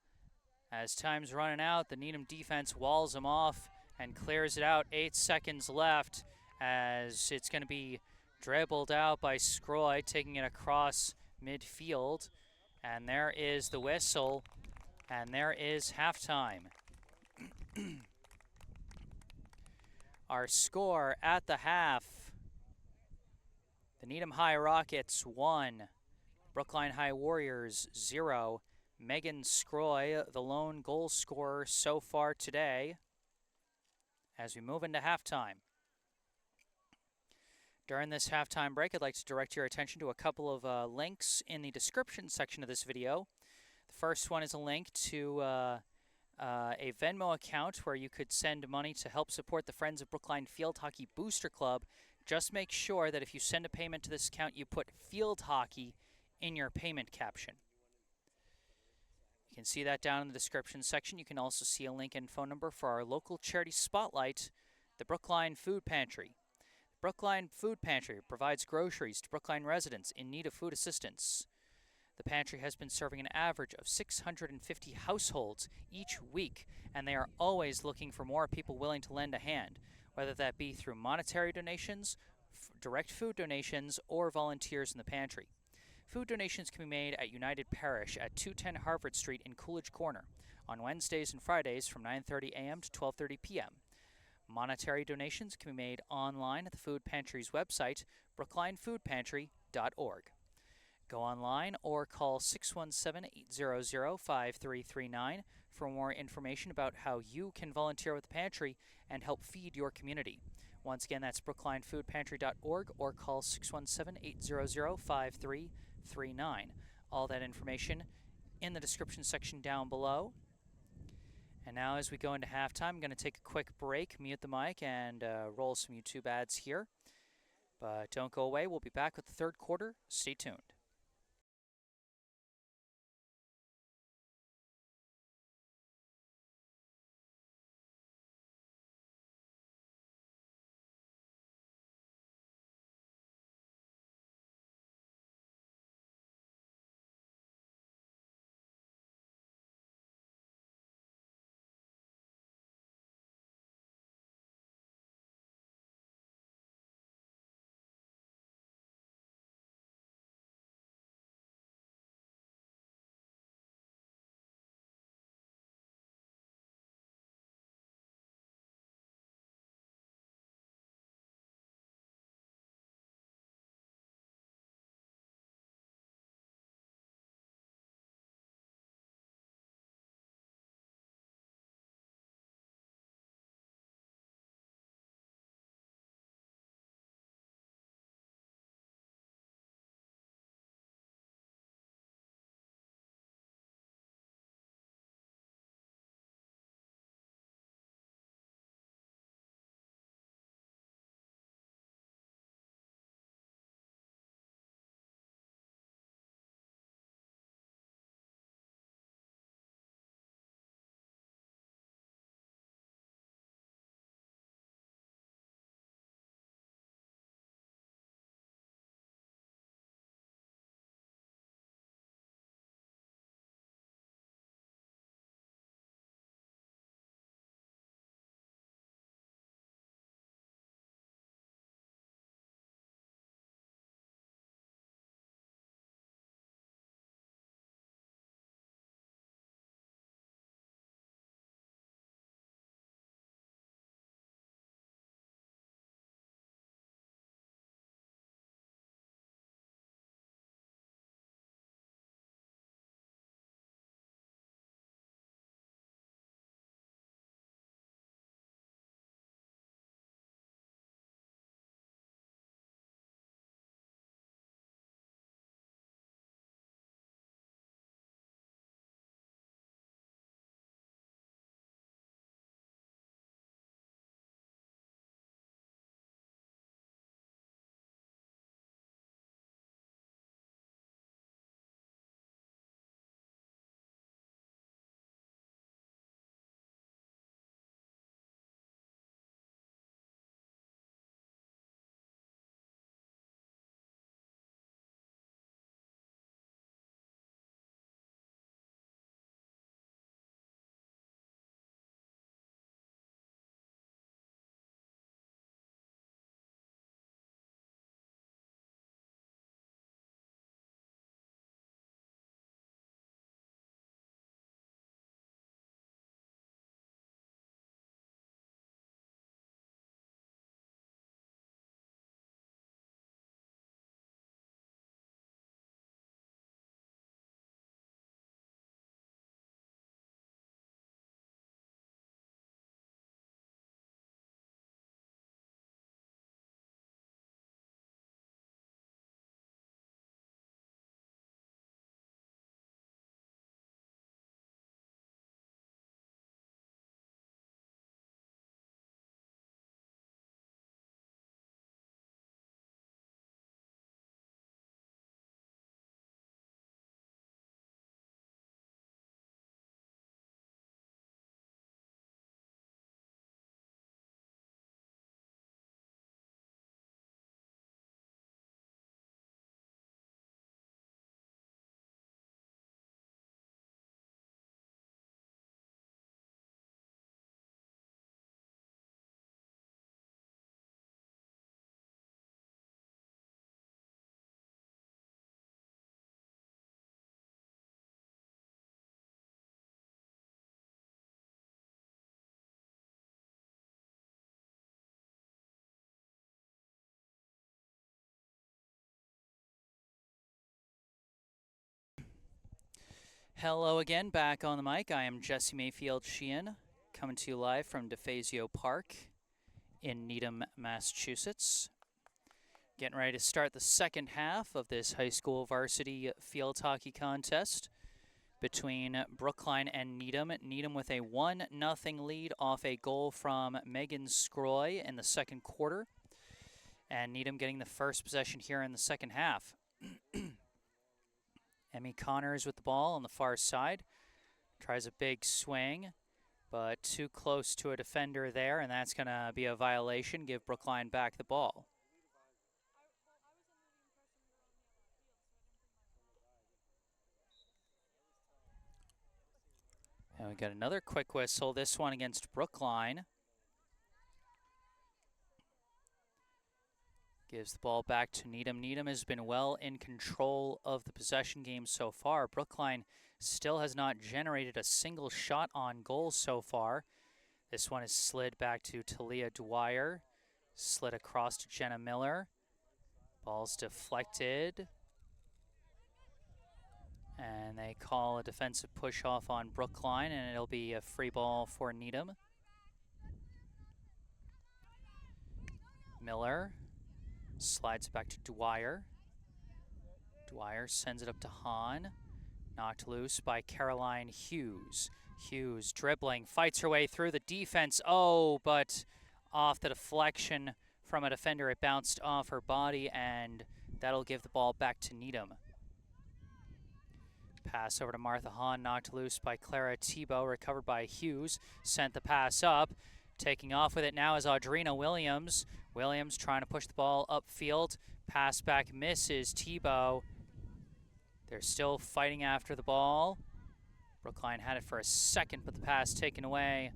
A: As time's running out, the Needham defense walls him off and clears it out. 8 seconds left as it's going to be dribbled out by Scroy, taking it across midfield. And there is the whistle, and there is halftime. Our score at the half: the Needham High Rockets 1, Brookline High Warriors 0. Megan Scroy, the lone goal scorer so far today, as we move into halftime. During this halftime break, I'd like to direct your attention to a couple of links in the description section of this video. The first one is a link to a Venmo account where you could send money to help support the Friends of Brookline Field Hockey Booster Club. Just make sure that if you send a payment to this account, you put field hockey in your payment caption. You can see that down in the description section. You can also see a link and phone number for our local charity spotlight, the Brookline Food Pantry. The Brookline Food Pantry provides groceries to Brookline residents in need of food assistance. The pantry has been serving an average of 650 households each week, and they are always looking for more people willing to lend a hand, whether that be through monetary donations, direct food donations, or volunteers in the pantry. Food donations can be made at United Parish at 210 Harvard Street in Coolidge Corner on Wednesdays and Fridays from 9:30 a.m. to 12:30 p.m. Monetary donations can be made online at the food pantry's website, brooklinefoodpantry.org. Go online or call 617-800-5339 for more information about how you can volunteer with the pantry and help feed your community. Once again, that's brooklinefoodpantry.org or call 617-800-5339. All that information in the description section down below. And now as we go into halftime, I'm going to take a quick break, mute the mic, and roll some YouTube ads here. But don't go away. We'll be back with the third quarter. Stay tuned. Hello again, back on the mic. I am Jesse Mayfield-Sheehan, coming to you live from DeFazio Park in Needham, Massachusetts. Getting ready to start the second half of this high school varsity field hockey contest between Brookline and Needham. Needham with a 1-0 lead off a goal from Megan Scroy in the second quarter. And Needham getting the first possession here in the second half. Emmy Connors with the ball on the far side. Tries a big swing, but too close to a defender there, and that's going to be a violation. Give Brookline back the ball. And we got another quick whistle, this one against Brookline. Gives the ball back to Needham. Needham has been well in control of the possession game so far. Brookline still has not generated a single shot on goal so far. This one is slid back to Talia Dwyer. Slid across to Jenna Miller. Ball's deflected. And they call a defensive push-off on Brookline, and it'll be a free ball for Needham. Miller slides back to Dwyer. Dwyer sends it up to Hahn. Knocked loose by Caroline Hughes. Hughes dribbling, fights her way through the defense. Oh, but off the deflection from a defender, it bounced off her body, and that'll give the ball back to Needham. Pass over to Martha Hahn, knocked loose by Clara Tebow, recovered by Hughes, sent the pass up. Taking off with it now is Audrina Williams. Williams trying to push the ball upfield. Pass back misses Tebow. They're still fighting after the ball. Brookline had it for a second, but the pass taken away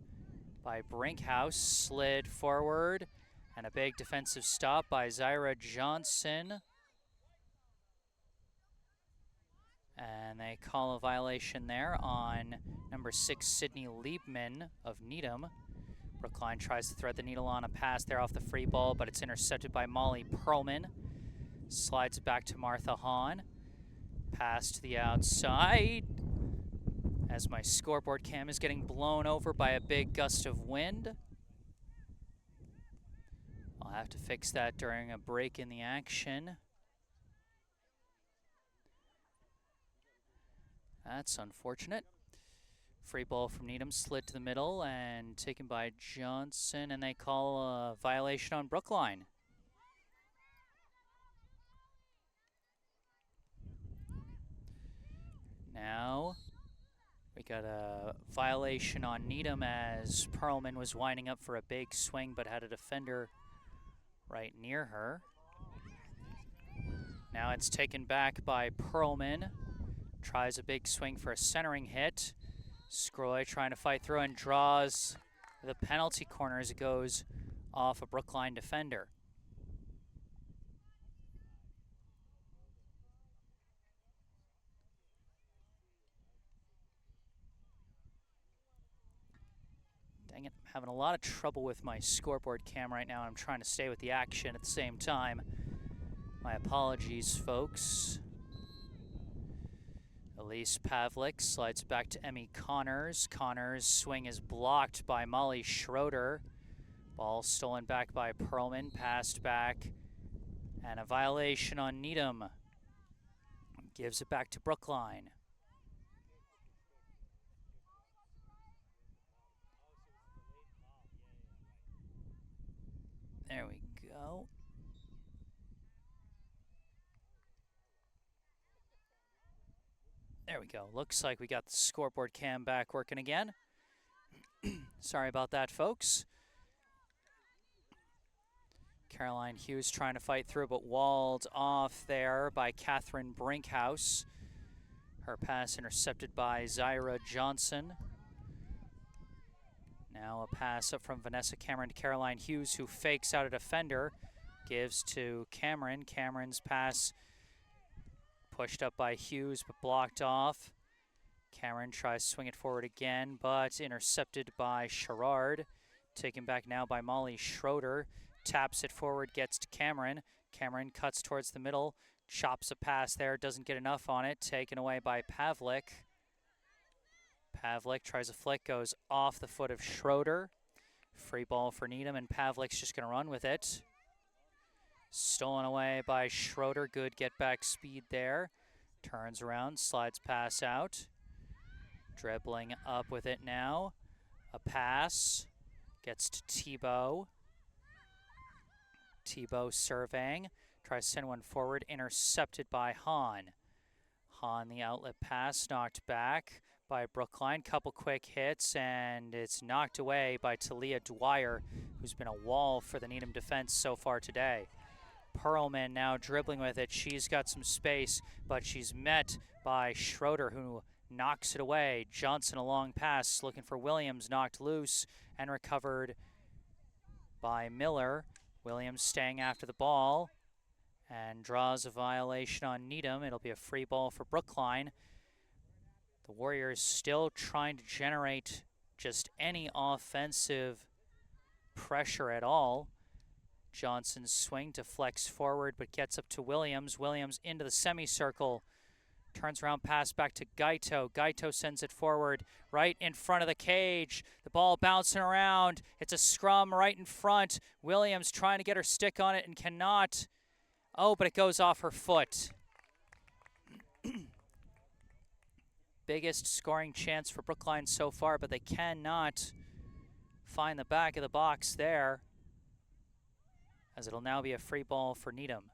A: by Brinkhouse. Slid forward, and a big defensive stop by Zyra Johnson. And they call a violation there on number 6, Sydney Liebman of Needham. Brookline tries to thread the needle on a pass there off the free ball, but it's intercepted by Molly Perlman. Slides it back to Martha Hahn. Pass to the outside, as my scoreboard cam is getting blown over by a big gust of wind. I'll have to fix that during a break in the action. That's unfortunate. Free ball from Needham, slid to the middle and taken by Johnson, and they call a violation on Brookline. Now we got a violation on Needham as Perlman was winding up for a big swing but had a defender right near her. Now it's taken back by Perlman. Tries a big swing for a centering hit. Scroy trying to fight through and draws the penalty corner as it goes off a Brookline defender. Dang it, I'm having a lot of trouble with my scoreboard cam right now, and I'm trying to stay with the action at the same time. My apologies, folks. Elise Pavlik slides back to Emmy Connors. Connors' swing is blocked by Molly Schroeder. Ball stolen back by Perlman, passed back, and a violation on Needham. Gives it back to Brookline. There we go. There we go. Looks like we got the scoreboard cam back working again. Sorry about that, folks. Caroline Hughes trying to fight through, but walled off there by Catherine Brinkhouse. Her pass intercepted by Zyra Johnson. Now a pass up from Vanessa Cameron to Caroline Hughes, who fakes out a defender. Gives to Cameron. Cameron's pass pushed up by Hughes, but blocked off. Cameron tries to swing it forward again, but intercepted by Sherrard. Taken back now by Molly Schroeder. Taps it forward, gets to Cameron. Cameron cuts towards the middle, chops a pass there, doesn't get enough on it. Taken away by Pavlik. Pavlik tries a flick, goes off the foot of Schroeder. Free ball for Needham, and Pavlik's just going to run with it. Stolen away by Schroeder. Good get-back speed there. Turns around, slides pass out. Dribbling up with it now. A pass. Gets to Tebow. Tebow surveying. Tries to send one forward. Intercepted by Hahn. Hahn, the outlet pass, knocked back by Brookline. Couple quick hits, and it's knocked away by Talia Dwyer, who's been a wall for the Needham defense so far today. Perlman now dribbling with it. She's got some space, but she's met by Schroeder, who knocks it away. Johnson, a long pass, looking for Williams, knocked loose and recovered by Miller. Williams staying after the ball and draws a violation on Needham. It'll be a free ball for Brookline. The Warriors still trying to generate just any offensive pressure at all. Johnson's swing to flex forward, but gets up to Williams. Williams into the semicircle. Turns around, pass back to Gaito. Gaito sends it forward, right in front of the cage. The ball bouncing around. It's a scrum right in front. Williams trying to get her stick on it and cannot. Oh, but it goes off her foot. Biggest scoring chance for Brookline so far, but they cannot find the back of the box there, as it'll now be a free ball for Needham.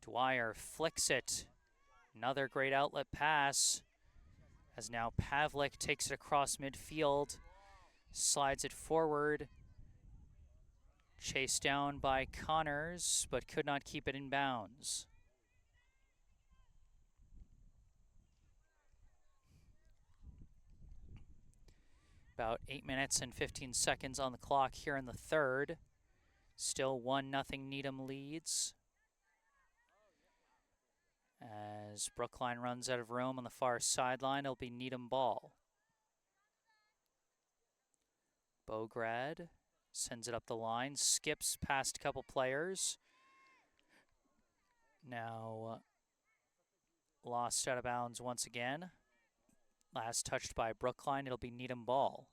A: Dwyer flicks it. Another great outlet pass, as now Pavlik takes it across midfield, slides it forward. Chased down by Connors, but could not keep it in bounds. About 8 minutes and 15 seconds on the clock here in the third. Still 1-0 Needham leads. As Brookline runs out of room on the far sideline, it'll be Needham ball. Bograd sends it up the line, skips past a couple players. Now lost out of bounds once again. Last touched by Brookline, it'll be Needham ball.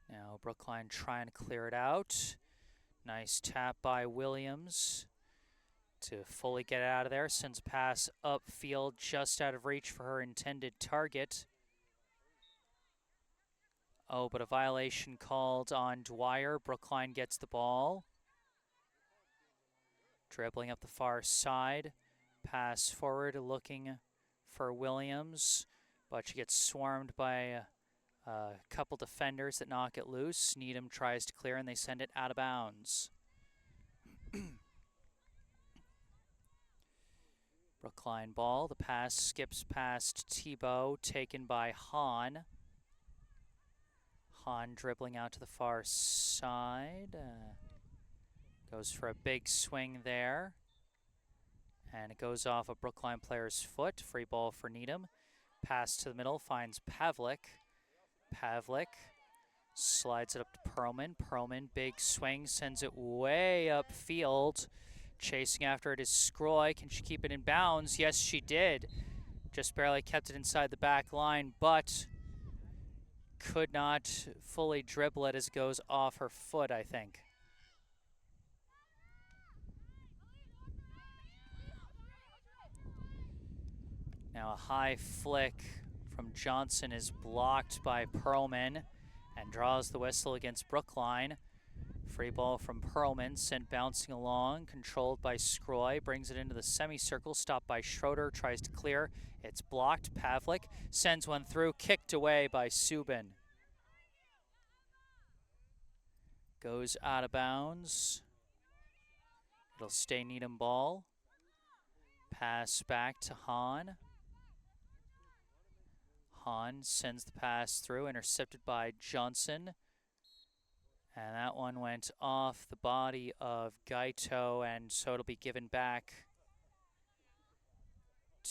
A: Now Brookline trying to clear it out. Nice tap by Williams to fully get out of there. Sends a pass upfield just out of reach for her intended target. Oh, but a violation called on Dwyer. Brookline gets the ball. Dribbling up the far side. Pass forward looking for Williams, but she gets swarmed by a couple defenders that knock it loose. Needham tries to clear and they send it out of bounds. Brookline ball. The pass skips past Tebow, taken by Hahn. Hahn dribbling out to the far side. Goes for a big swing there. And it goes off a Brookline player's foot. Free ball for Needham. Pass to the middle, finds Pavlik. Pavlik slides it up to Perlman. Perlman, big swing, sends it way upfield. Chasing after it is Scroy. Can she keep it in bounds? Yes, she did. Just barely kept it inside the back line, but could not fully dribble it as it goes off her foot, I think. Now a high flick from Johnson is blocked by Perlman and draws the whistle against Brookline. Free ball from Perlman, sent bouncing along, controlled by Scroy, brings it into the semicircle, stopped by Schroeder, tries to clear. It's blocked. Pavlik sends one through, kicked away by Subin. Goes out of bounds. It'll stay Needham ball. Pass back to Hahn. Hahn sends the pass through, intercepted by Johnson. And that one went off the body of Gaito, and so it'll be given back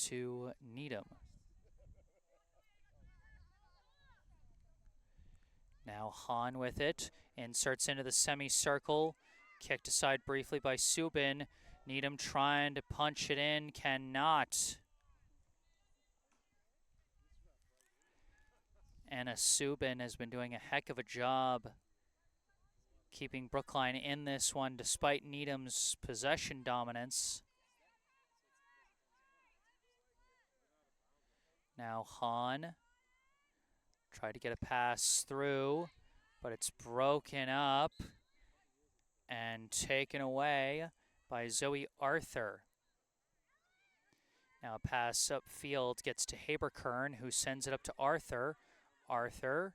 A: to Needham. Now Han with it, inserts into the semicircle, kicked aside briefly by Subin. Needham trying to punch it in, cannot. Anna Subin has been doing a heck of a job keeping Brookline in this one despite Needham's possession dominance. Now Han tried to get a pass through, but it's broken up and taken away by Zoe Arthur. Now a pass upfield gets to Haberkern, who sends it up to Arthur. Arthur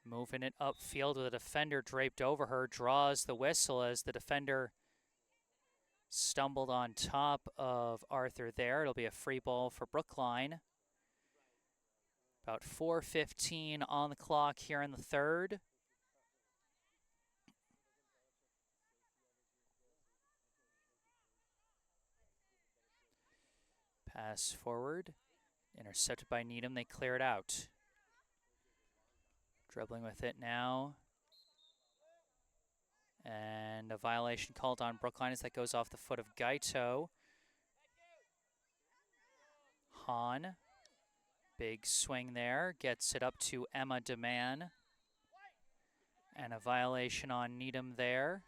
A: moving it upfield with a defender draped over her, draws the whistle as the defender stumbled on top of Arthur there. It'll be a free ball for Brookline. About 4:15 on the clock here in the third. Pass forward, intercepted by Needham, they clear it out. Dribbling with it now. And a violation called on Brookline as that goes off the foot of Gaito. Han, big swing there, gets it up to Emma DeMann. And a violation on Needham there.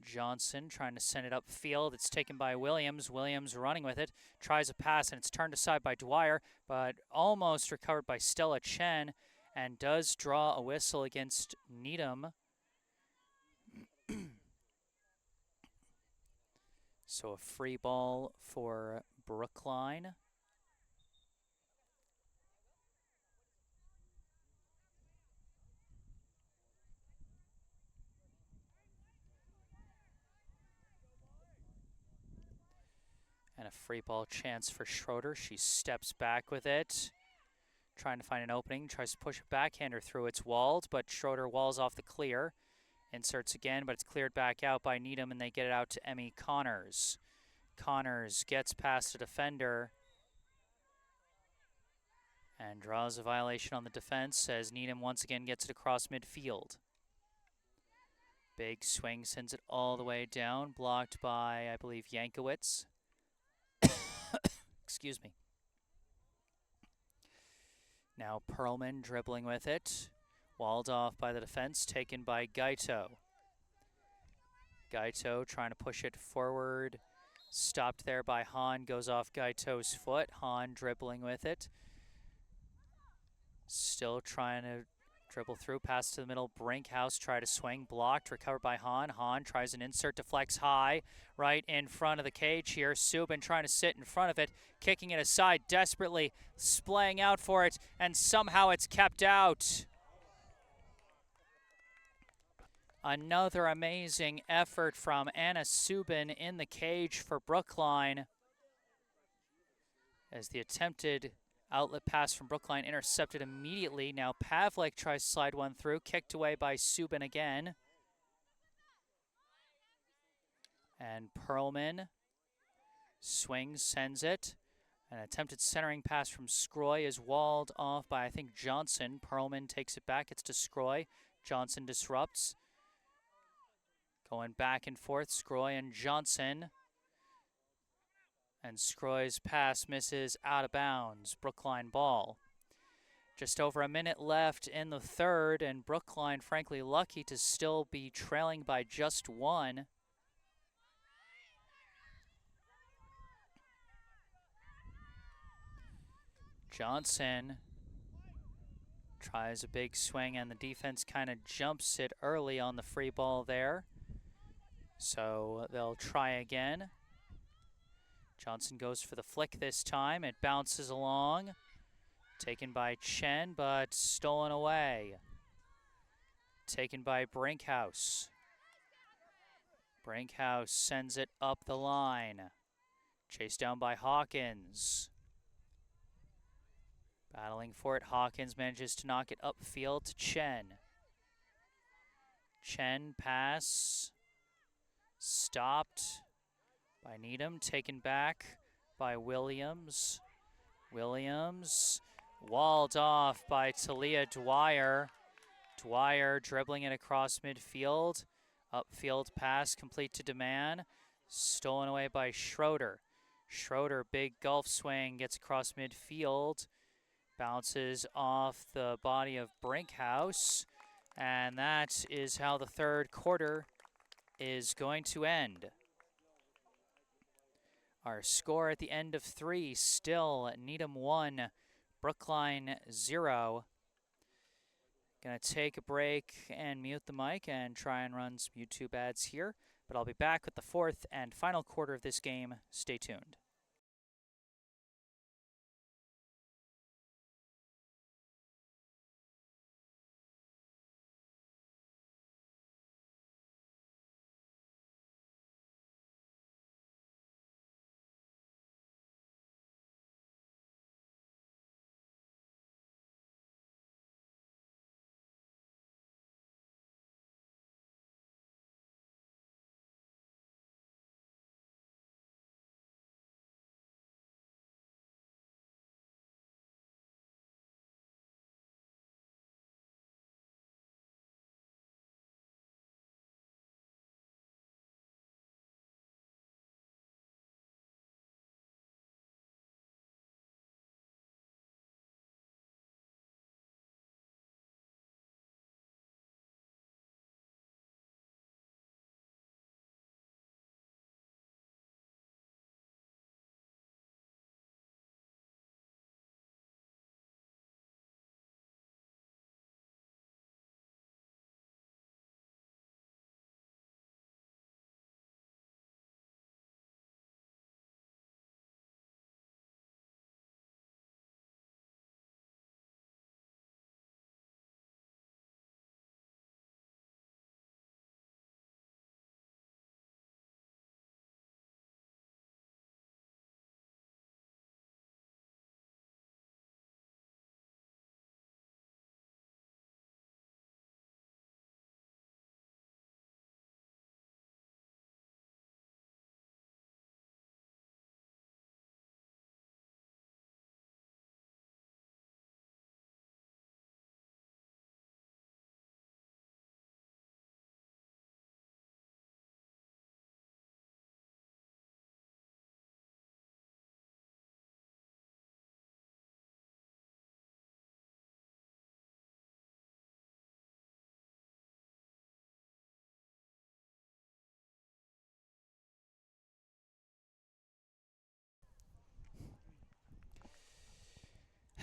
A: Johnson trying to send it upfield. It's taken by Williams. Williams running with it. Tries a pass, and it's turned aside by Dwyer, but almost recovered by Stella Chen, and does draw a whistle against Needham. So a free ball for Brookline. And a free ball chance for Schroeder. She steps back with it, trying to find an opening, tries to push a backhander through. It's walled, but Schroeder walls off the clear. Inserts again, but it's cleared back out by Needham, and they get it out to Emmy Connors. Connors gets past a defender and draws a violation on the defense as Needham once again gets it across midfield. Big swing, sends it all the way down, blocked by, I believe, Yankowitz. Excuse me. Now Perlman dribbling with it. Walled off by the defense, taken by Gaito. Gaito trying to push it forward. Stopped there by Han, goes off Gaito's foot. Han dribbling with it. Still trying to dribble through, pass to the middle. Brinkhouse try to swing, blocked, recovered by Han. Han tries an insert, deflects high, right in front of the cage here. Subin trying to sit in front of it, kicking it aside desperately, splaying out for it, and somehow it's kept out. Another amazing effort from Anna Subin in the cage for Brookline, as the attempted outlet pass from Brookline intercepted immediately. Now Pavlik tries to slide one through, kicked away by Subin again. And Perlman swings, sends it. An attempted centering pass from Scroy is walled off by, I think, Johnson. Perlman takes it back, it's to Scroy. Johnson disrupts. Going back and forth, Scroy and Johnson. And Scroy's pass misses out of bounds. Brookline ball. Just over a minute left in the third, and Brookline, frankly, lucky to still be trailing by just one. Johnson tries a big swing, and the defense kind of jumps it early on the free ball there. So they'll try again. Johnson goes for the flick this time. It bounces along. Taken by Chen, but stolen away. Taken by Brinkhouse. Brinkhouse sends it up the line. Chased down by Hawkins. Battling for it, Hawkins manages to knock it upfield to Chen. Chen pass. Stopped by Needham, taken back by Williams. Williams Walled off by Talia Dwyer. Dwyer dribbling it across midfield. Upfield pass complete to Demand. Stolen away by Schroeder. Schroeder, big golf swing, gets across midfield. Bounces off the body of Brinkhouse. And that is how the third quarter is going to end. Our score at the end of 3, still Needham 1, Brookline 0. Gonna take a break and mute the mic and try and run some YouTube ads here, but I'll be back with the fourth and final quarter of this game. Stay tuned.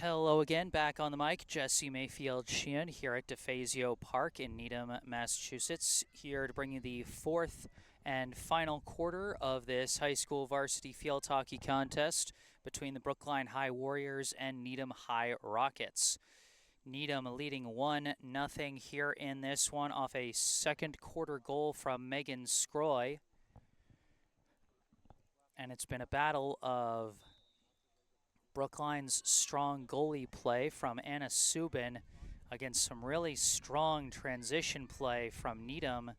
A: Hello again, back on the mic. Jesse Mayfield-Sheehan here at DeFazio Park in Needham, Massachusetts, here to bring you the fourth and final quarter of this high school varsity field hockey contest between the Brookline High Warriors and Needham High Rockets. Needham leading 1-0 here in this one off a second quarter goal from Megan Scroy. And it's been a battle of Brookline's strong goalie play from Anna Subin against some really strong transition play from Needham,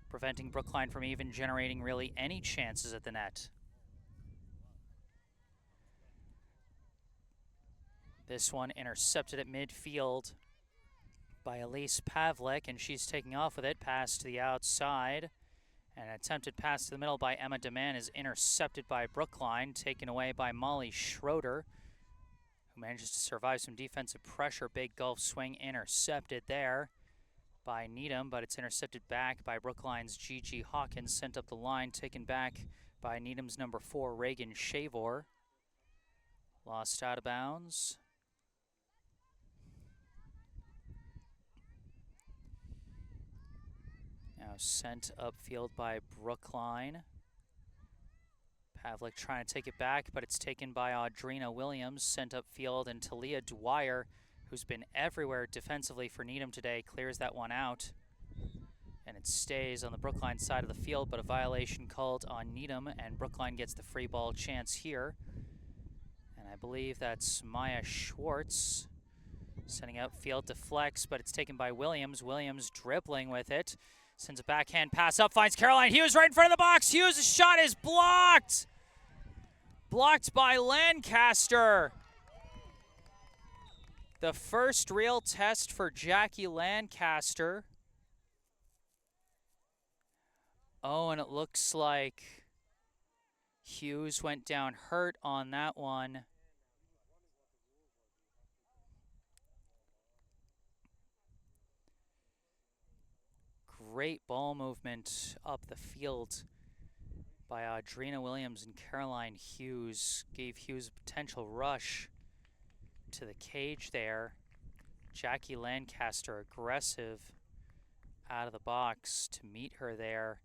A: preventing Brookline from even generating really any chances at the net. This one intercepted at midfield by Elise Pavlik, and she's taking off with it. Pass to the outside. An attempted pass to the middle by Emma Deman is intercepted by Brookline, taken away by Molly Schroeder, who manages to survive some defensive pressure. Big golf swing intercepted there by Needham, but it's intercepted back by Brookline's Gigi Hawkins, sent up the line, taken back by Needham's number 4, Reagan Shavor. Lost out of bounds. Now sent upfield by Brookline. Pavlik trying to take it back, but it's taken by Audrina Williams, sent upfield, and Talia Dwyer, who's been everywhere defensively for Needham today, clears that one out. And it stays on the Brookline side of the field, but a violation called on Needham, and Brookline gets the free ball chance here. And I believe that's Maya Schwartz sending outfield, deflects, but it's taken by Williams. Williams dribbling with it. Sends a backhand pass up, finds Caroline Hughes right in front of the box. Hughes' shot is blocked. Blocked by Lancaster. The first real test for Jackie Lancaster. Oh, and it looks like Hughes went down hurt on that one. Great ball movement up the field by Audrina Williams and Caroline Hughes. Gave Hughes a potential rush to the cage there. Jackie Lancaster aggressive out of the box to meet her there.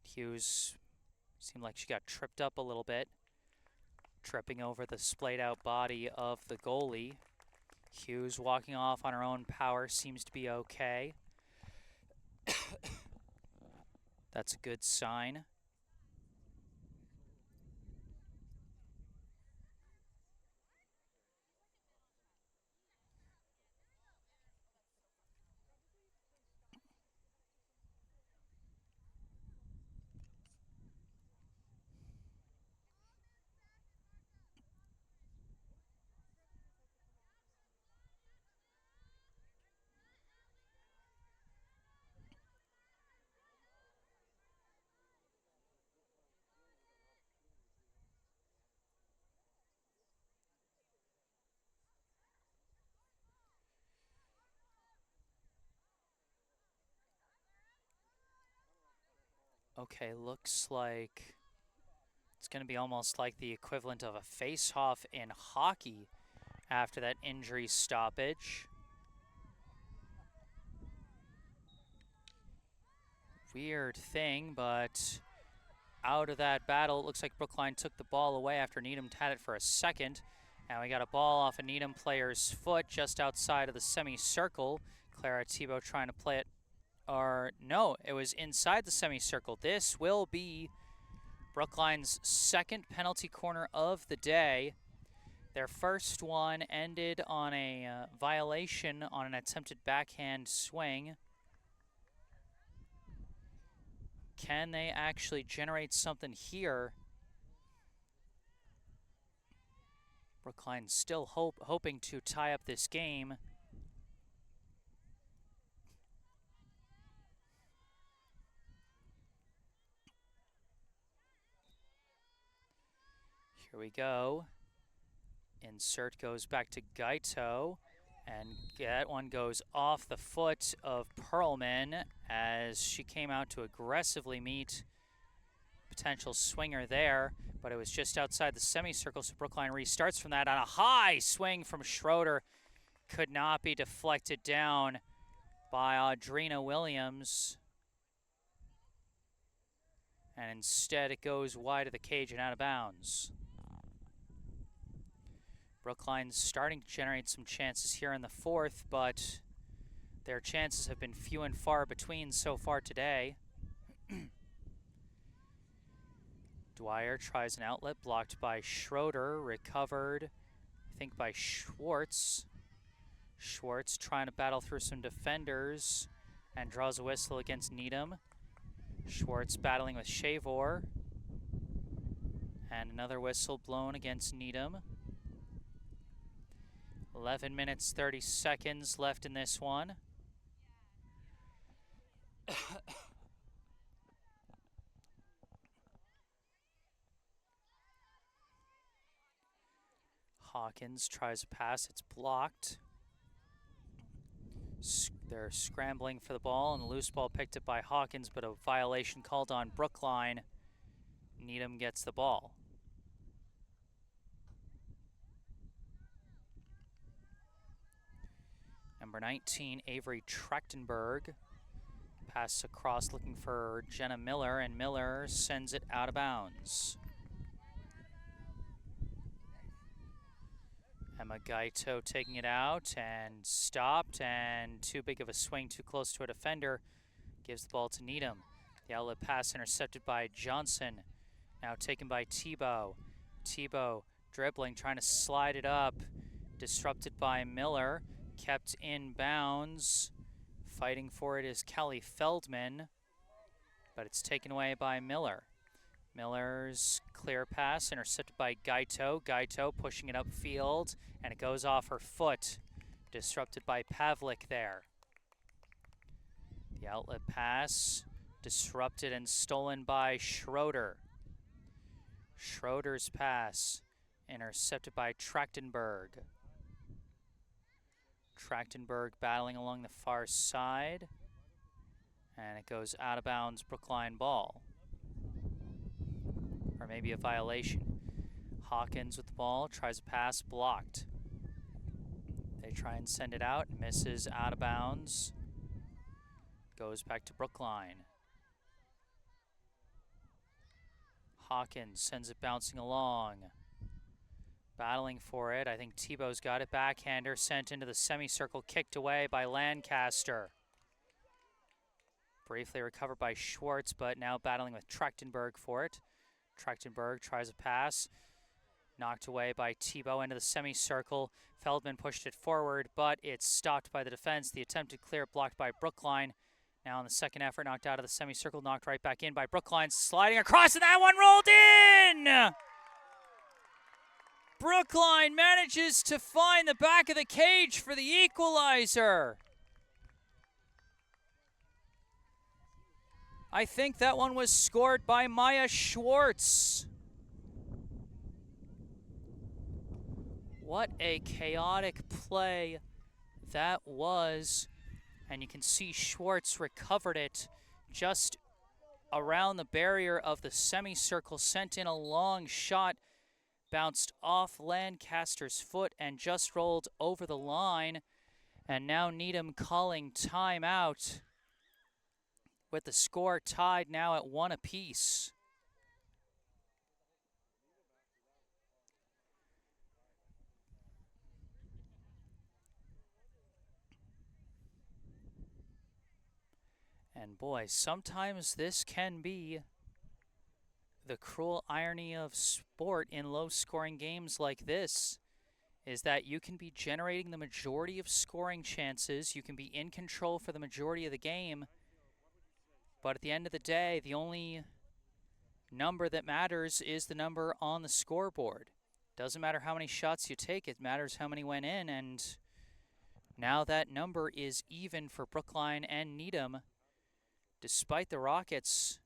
A: Hughes seemed like she got tripped up a little bit, tripping over the splayed out body of the goalie. Hughes walking off on her own power, seems to be okay. That's a good sign. Okay, looks like it's going to be almost like the equivalent of a face-off in hockey after that injury stoppage. Weird thing, but out of that battle, it looks like Brookline took the ball away after Needham had it for a second. And we got a ball off a Needham player's foot just outside of the semicircle. Clara Thibault trying to play it. Or no, it was inside the semicircle. This will be Brookline's second penalty corner of the day. Their first one ended on a violation on an attempted backhand swing. Can they actually generate something here? Brookline still hoping to tie up this game. Here we go. Insert goes back to Gaito, and that one goes off the foot of Perlman as she came out to aggressively meet potential swinger there, but it was just outside the semicircle, so Brookline restarts from that on a high swing from Schroeder. Could not be deflected down by Audrina Williams. And instead it goes wide of the cage and out of bounds. Brookline's starting to generate some chances here in the fourth, but their chances have been few and far between so far today. Dwyer tries an outlet, blocked by Schroeder, recovered, I think, by Schwartz. Schwartz trying to battle through some defenders and draws a whistle against Needham. Schwartz battling with Shavor. And another whistle blown against Needham. 11 minutes, 30 seconds left in this one. Hawkins tries a pass, it's blocked. They're scrambling for the ball, and the loose ball picked up by Hawkins, but a violation called on Brookline. Needham gets the ball. Number 19, Avery Trachtenberg. Pass across looking for Jenna Miller, and Miller sends it out of bounds. Emma Gaito taking it out and stopped, and too big of a swing, too close to a defender. Gives the ball to Needham. The outlet pass intercepted by Johnson. Now taken by Thibault. Thibault dribbling, trying to slide it up. Disrupted by Miller. Kept in bounds. Fighting for it is Kelly Feldman, but it's taken away by Miller. Miller's clear pass intercepted by Gaito. Gaito pushing it upfield, and it goes off her foot. Disrupted by Pavlik there. The outlet pass disrupted and stolen by Schroeder. Schroeder's pass intercepted by Trachtenberg. Trachtenberg battling along the far side. And it goes out of bounds, Brookline ball. Or maybe a violation. Hawkins with the ball, tries a pass, blocked. They try and send it out, misses out of bounds. Goes back to Brookline. Hawkins sends it bouncing along. Battling for it. I think Tebow's got it. Backhander sent into the semicircle, kicked away by Lancaster. Briefly recovered by Schwartz, but now battling with Trachtenberg for it. Trachtenberg tries a pass. Knocked away by Tebow into the semicircle. Feldman pushed it forward, but it's stopped by the defense. The attempted clear blocked by Brookline. Now in the second effort, knocked out of the semicircle, knocked right back in by Brookline, sliding across, and that one rolled in! Brookline manages to find the back of the cage for the equalizer. I think that one was scored by Maya Schwartz. What a chaotic play that was. And you can see Schwartz recovered it just around the barrier of the semicircle, sent in a long shot, bounced off Lancaster's foot and just rolled over the line. And now Needham calling timeout with the score tied now at 1 apiece. And boy, sometimes this can be the cruel irony of sport in low-scoring games like this, is that you can be generating the majority of scoring chances, you can be in control for the majority of the game, but at the end of the day, the only number that matters is the number on the scoreboard. Doesn't matter how many shots you take, it matters how many went in, and now that number is even for Brookline and Needham, despite the Rockets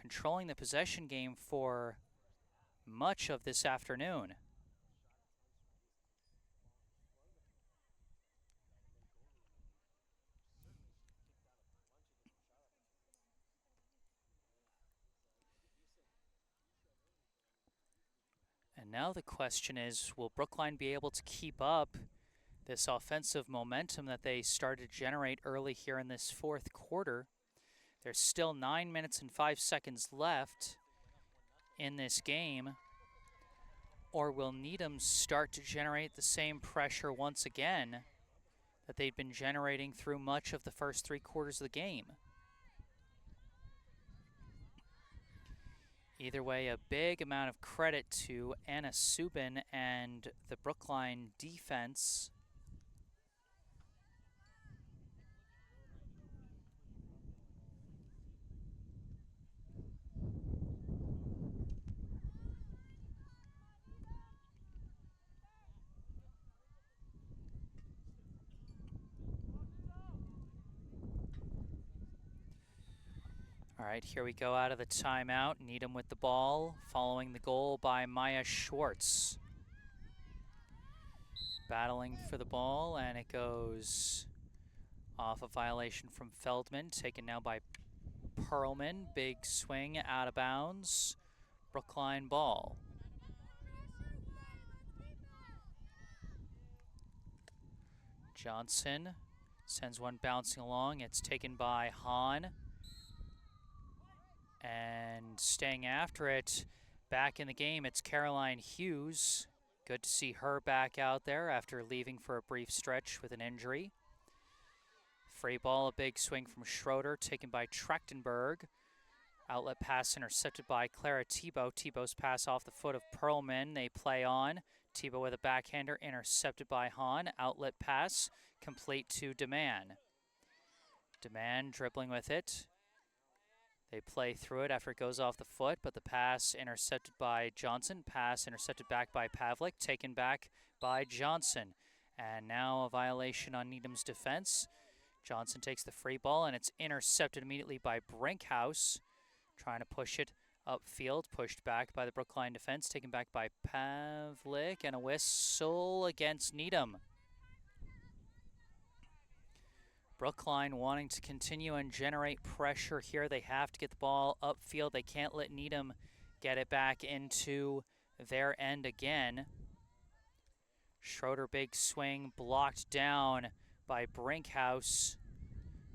A: controlling the possession game for much of this afternoon. And now the question is, will Brookline be able to keep up this offensive momentum that they started to generate early here in this fourth quarter? There's still 9 minutes and 5 seconds left in this game. Or will Needham start to generate the same pressure once again that they'd been generating through much of the first 3 quarters of the game? Either way, a big amount of credit to Anna Subin and the Brookline defense. All right, here we go out of the timeout. Needham with the ball, following the goal by Maya Schwartz. Battling for the ball, and it goes off a violation from Feldman, taken now by Perlman. Big swing, out of bounds. Brookline ball. Johnson sends one bouncing along. It's taken by Hahn. And staying after it, back in the game, it's Caroline Hughes. Good to see her back out there after leaving for a brief stretch with an injury. Free ball, a big swing from Schroeder, taken by Trachtenberg. Outlet pass intercepted by Clara Tebow. Tebow's pass off the foot of Perlman. They play on. Tebow with a backhander, intercepted by Hahn. Outlet pass, complete to Deman. Deman dribbling with it. They play through it after it goes off the foot, but the pass intercepted by Johnson. Pass intercepted back by Pavlik, taken back by Johnson. And now a violation on Needham's defense. Johnson takes the free ball, and it's intercepted immediately by Brinkhouse. Trying to push it upfield, pushed back by the Brookline defense, taken back by Pavlik, and a whistle against Needham. Brookline wanting to continue and generate pressure here. They have to get the ball upfield. They can't let Needham get it back into their end again. Schroeder, big swing, blocked down by Brinkhouse.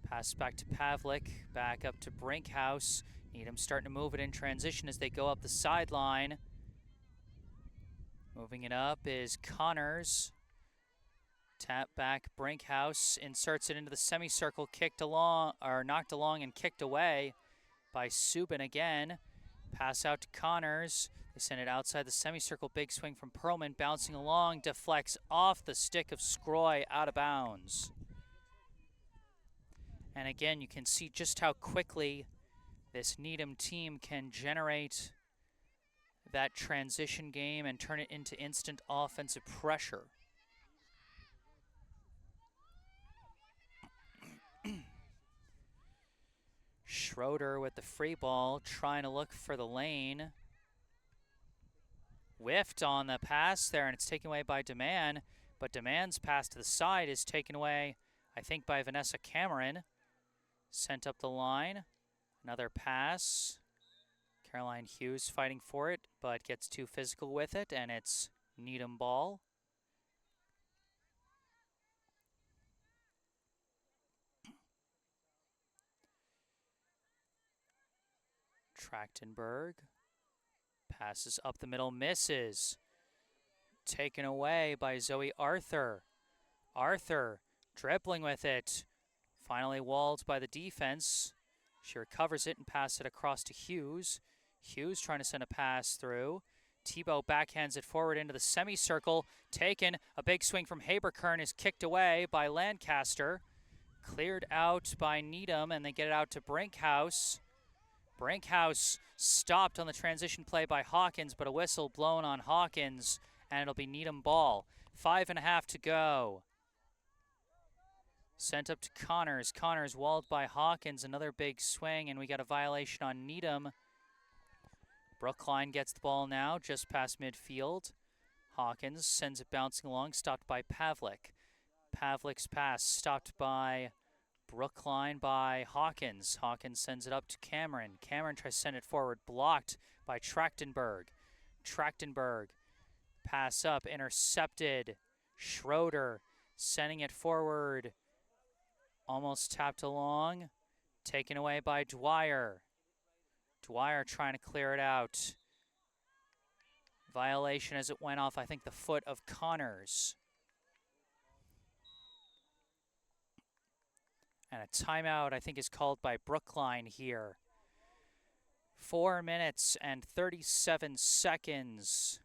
A: Pass back to Pavlik, back up to Brinkhouse. Needham starting to move it in transition as they go up the sideline. Moving it up is Connors. Tap back, Brinkhouse inserts it into the semicircle, kicked along, or knocked along and kicked away by Subin again. Pass out to Connors. They send it outside the semicircle, big swing from Perlman, bouncing along, deflects off the stick of Scroy, out of bounds. And again, you can see just how quickly this Needham team can generate that transition game and turn it into instant offensive pressure. Schroeder with the free ball, trying to look for the lane. Whiffed on the pass there, and it's taken away by DeMann, but DeMann's pass to the side is taken away, I think, by Vanessa Cameron. Sent up the line. Another pass. Caroline Hughes fighting for it, but gets too physical with it, and it's Needham ball. Trachtenberg passes up the middle, misses. Taken away by Zoe Arthur. Arthur dribbling with it. Finally walled by the defense. She recovers it and passes it across to Hughes. Hughes trying to send a pass through. Tebow backhands it forward into the semicircle. Taken. A big swing from Haberkern is kicked away by Lancaster. Cleared out by Needham, and they get it out to Brinkhouse. Brinkhouse stopped on the transition play by Hawkins, but a whistle blown on Hawkins, and it'll be Needham ball. 5.5 to go. Sent up to Connors. Connors walled by Hawkins, another big swing, and we got a violation on Needham. Brookline gets the ball now, just past midfield. Hawkins sends it bouncing along, stopped by Pavlik. Pavlik's pass stopped by Brookline by Hawkins. Hawkins sends it up to Cameron. Cameron tries to send it forward, blocked by Trachtenberg. Trachtenberg, pass up, intercepted. Schroeder sending it forward, almost tapped along, taken away by Dwyer. Dwyer trying to clear it out. Violation as it went off, I think, the foot of Connors. And a timeout, I think, is called by Brookline here. 4 minutes and 37 seconds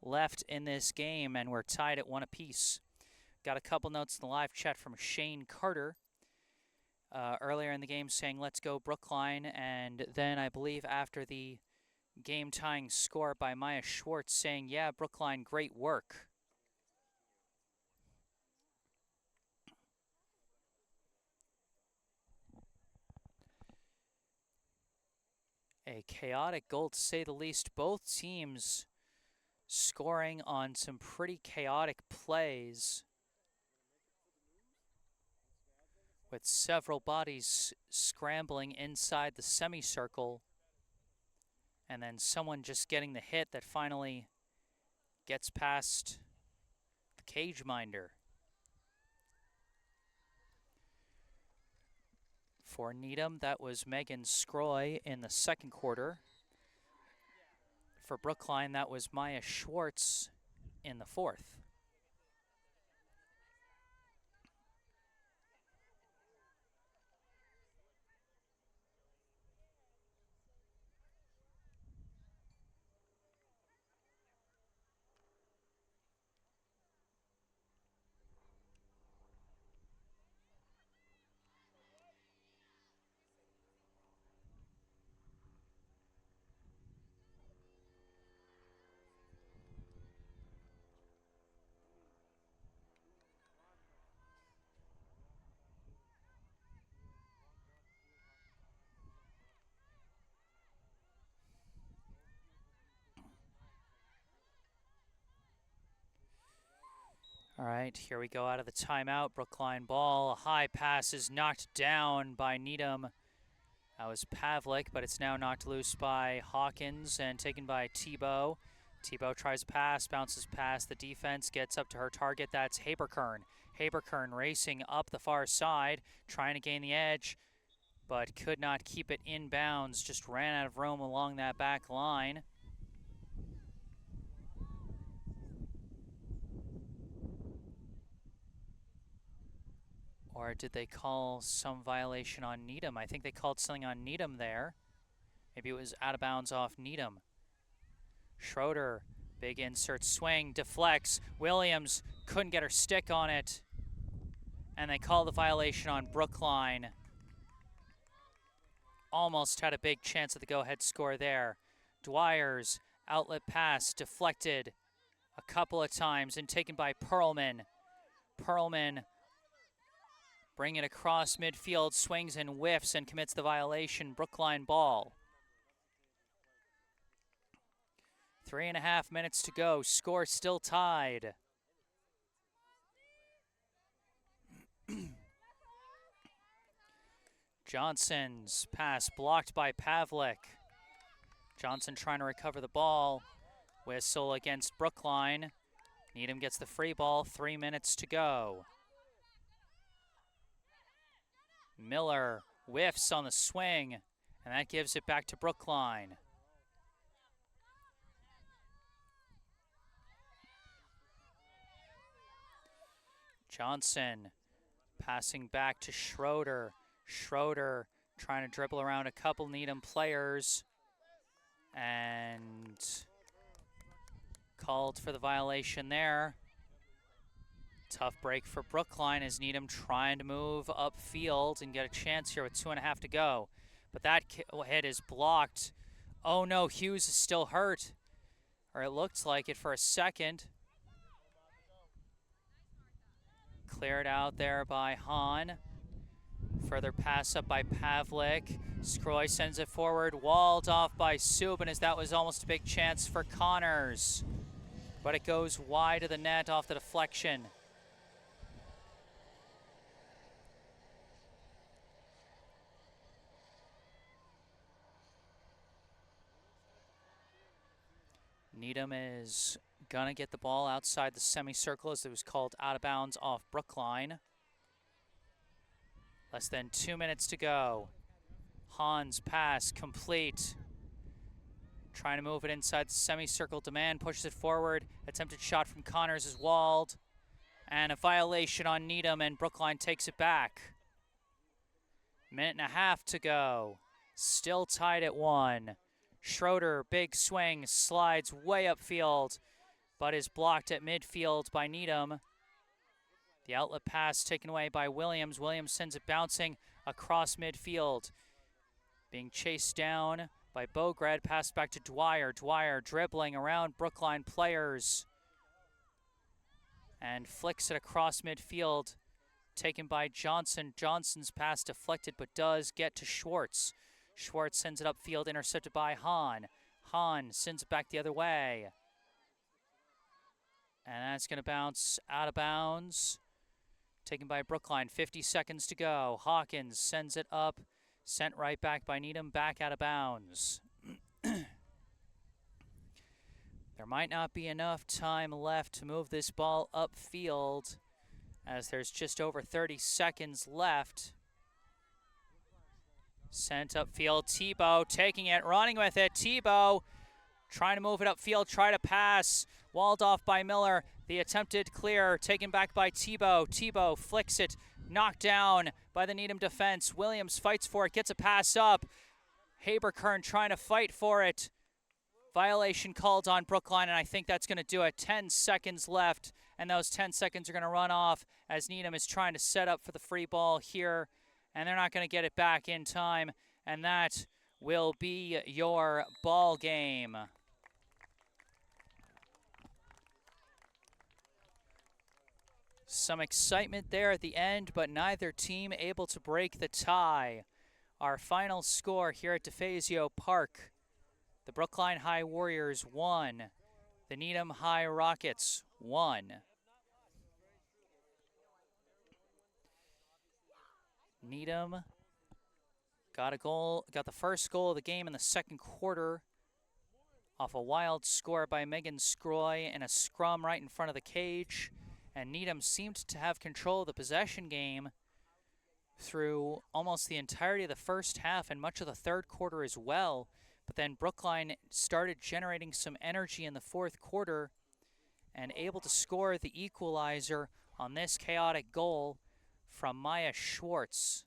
A: left in this game, and we're tied at 1 apiece. Got a couple notes in the live chat from Shane Carter earlier in the game saying, let's go Brookline, and then I believe after the game-tying score by Maya Schwartz saying, yeah, Brookline, great work. A chaotic goal, to say the least. Both teams scoring on some pretty chaotic plays, with several bodies scrambling inside the semicircle, and then someone just getting the hit that finally gets past the cage minder. For Needham, that was Megan Scroy in the second quarter. For Brookline, that was Maya Schwartz in the fourth. All right, here we go out of the timeout. Brookline ball. A high pass is knocked down by Needham. That was Pavlik, but it's now knocked loose by Hawkins and taken by Tebow. Tebow tries a pass, bounces past the defense, gets up to her target. That's Haberkern. Haberkern racing up the far side, trying to gain the edge, but could not keep it in bounds. Just ran out of room along that back line. Or did they call some violation on Needham? I think they called something on Needham there. Maybe it was out of bounds off Needham. Schroeder, big insert swing, deflects. Williams couldn't get her stick on it. And they call the violation on Brookline. Almost had a big chance at the go-ahead score there. Dwyer's outlet pass deflected a couple of times and taken by Perlman. Perlman bringing it across midfield, swings and whiffs and commits the violation. Brookline ball. 3.5 minutes to go. Score still tied. Johnson's pass blocked by Pavlik. Johnson trying to recover the ball. Whistle against Brookline. Needham gets the free ball. 3 minutes to go. Miller whiffs on the swing, and that gives it back to Brookline. Johnson passing back to Schroeder. Schroeder trying to dribble around a couple Needham players and called for the violation there. Tough break for Brookline as Needham trying to move upfield and get a chance here with 2.5 to go. But that hit is blocked. Oh no, Hughes is still hurt. Or it looked like it for a second. Cleared out there by Hahn. Further pass up by Pavlik. Scroy sends it forward, walled off by Subin as that was almost a big chance for Connors. But it goes wide of the net off the deflection. Needham is gonna get the ball outside the semicircle as it was called out of bounds off Brookline. Less than 2 minutes to go. Hahn's pass complete. Trying to move it inside the semicircle. Demand pushes it forward. Attempted shot from Connors is walled. And a violation on Needham, and Brookline takes it back. 1.5 to go. Still tied at 1. Schroeder, big swing, slides way upfield, but is blocked at midfield by Needham. The outlet pass taken away by Williams. Williams sends it bouncing across midfield. Being chased down by Bograd, passed back to Dwyer. Dwyer dribbling around Brookline players and flicks it across midfield. Taken by Johnson. Johnson's pass deflected, but does get to Schwartz. Schwartz sends it upfield, intercepted by Hahn. Hahn sends it back the other way. And that's going to bounce out of bounds. Taken by Brookline, 50 seconds to go. Hawkins sends it up, sent right back by Needham, back out of bounds. There might not be enough time left to move this ball upfield as there's just over 30 seconds left. Sent upfield, Tebow taking it, running with it. Tebow trying to move it upfield, try to pass. Walled off by Miller. The attempted clear taken back by Tebow. Tebow flicks it, knocked down by the Needham defense. Williams fights for it, gets a pass up. Haberkern trying to fight for it. Violation called on Brookline, and I think that's going to do it. 10 seconds left, and those 10 seconds are going to run off as Needham is trying to set up for the free ball here. And they're not going to get it back in time, and that will be your ball game. Some excitement there at the end, but neither team able to break the tie. Our final score here at DeFazio Park: the Brookline High Warriors 1, the Needham High Rockets 1. Needham got a goal, got the first goal of the game in the second quarter off a wild score by Megan Scroy in a scrum right in front of the cage. And Needham seemed to have control of the possession game through almost the entirety of the first half and much of the third quarter as well. But then Brookline started generating some energy in the fourth quarter and able to score the equalizer on this chaotic goal from Maya Schwartz.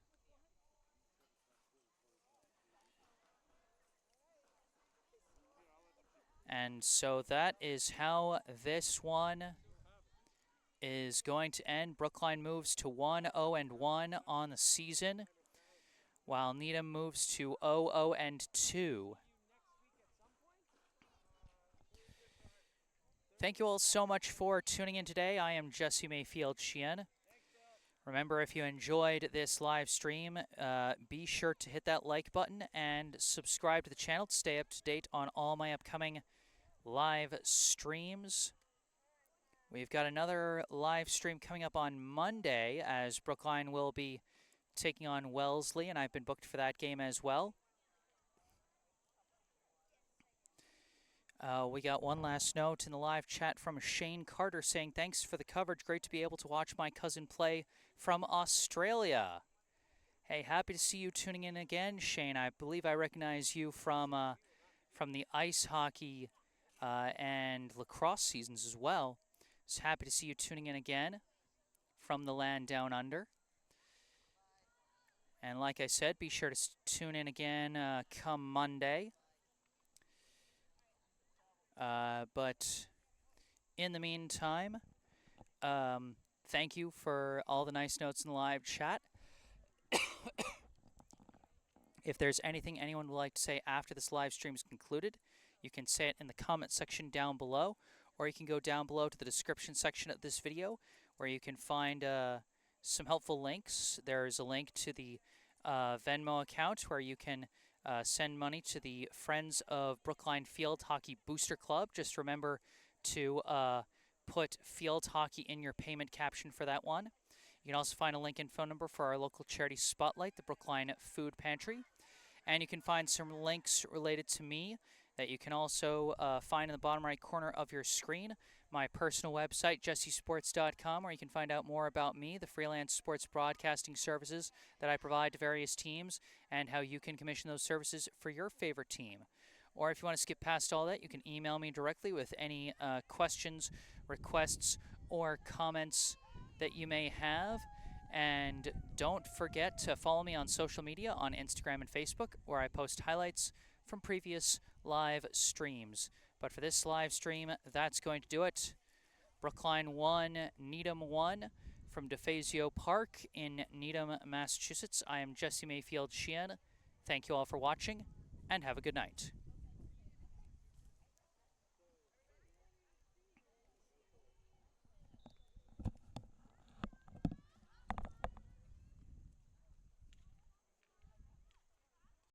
A: And so that is how this one is going to end. Brookline moves to 1-0-1 on the season, while Needham moves to 0-0-2. Thank you all so much for tuning in today. I am Jesse Mayfield-Sheehan. Remember, if you enjoyed this live stream, be sure to hit that like button and subscribe to the channel to stay up to date on all my upcoming live streams. We've got another live stream coming up on Monday as Brookline will be taking on Wellesley, and I've been booked for that game as well. We got one last note in the live chat from Shane Carter saying, thanks for the coverage. Great to be able to watch my cousin play from Australia. Hey, happy to see you tuning in again, Shane. I believe I recognize you from the ice hockey and lacrosse seasons as well. So happy to see you tuning in again from the land down under. And like I said, be sure to tune in again come Monday. But in the meantime, thank you for all the nice notes in the live chat. If there's anything anyone would like to say after this live stream is concluded, you can say it in the comment section down below, or you can go down below to the description section of this video where you can find some helpful links. There's a link to the Venmo account where you can send money to the Friends of Brookline Field Hockey Booster Club. Just remember to put field hockey in your payment caption for that one. You can also find a link and phone number for our local charity spotlight, the Brookline Food Pantry. And you can find some links related to me that you can also find in the bottom right corner of your screen. My personal website, jessesports.com, where you can find out more about me, the freelance sports broadcasting services that I provide to various teams, and how you can commission those services for your favorite team. Or if you want to skip past all that, you can email me directly with any questions, requests, or comments that you may have. And don't forget to follow me on social media on Instagram and Facebook, where I post highlights from previous live streams. But for this live stream, that's going to do it. Brookline 1, Needham 1 from DeFazio Park in Needham, Massachusetts. I am Jesse Mayfield-Sheehan. Thank you all for watching, and have a good night.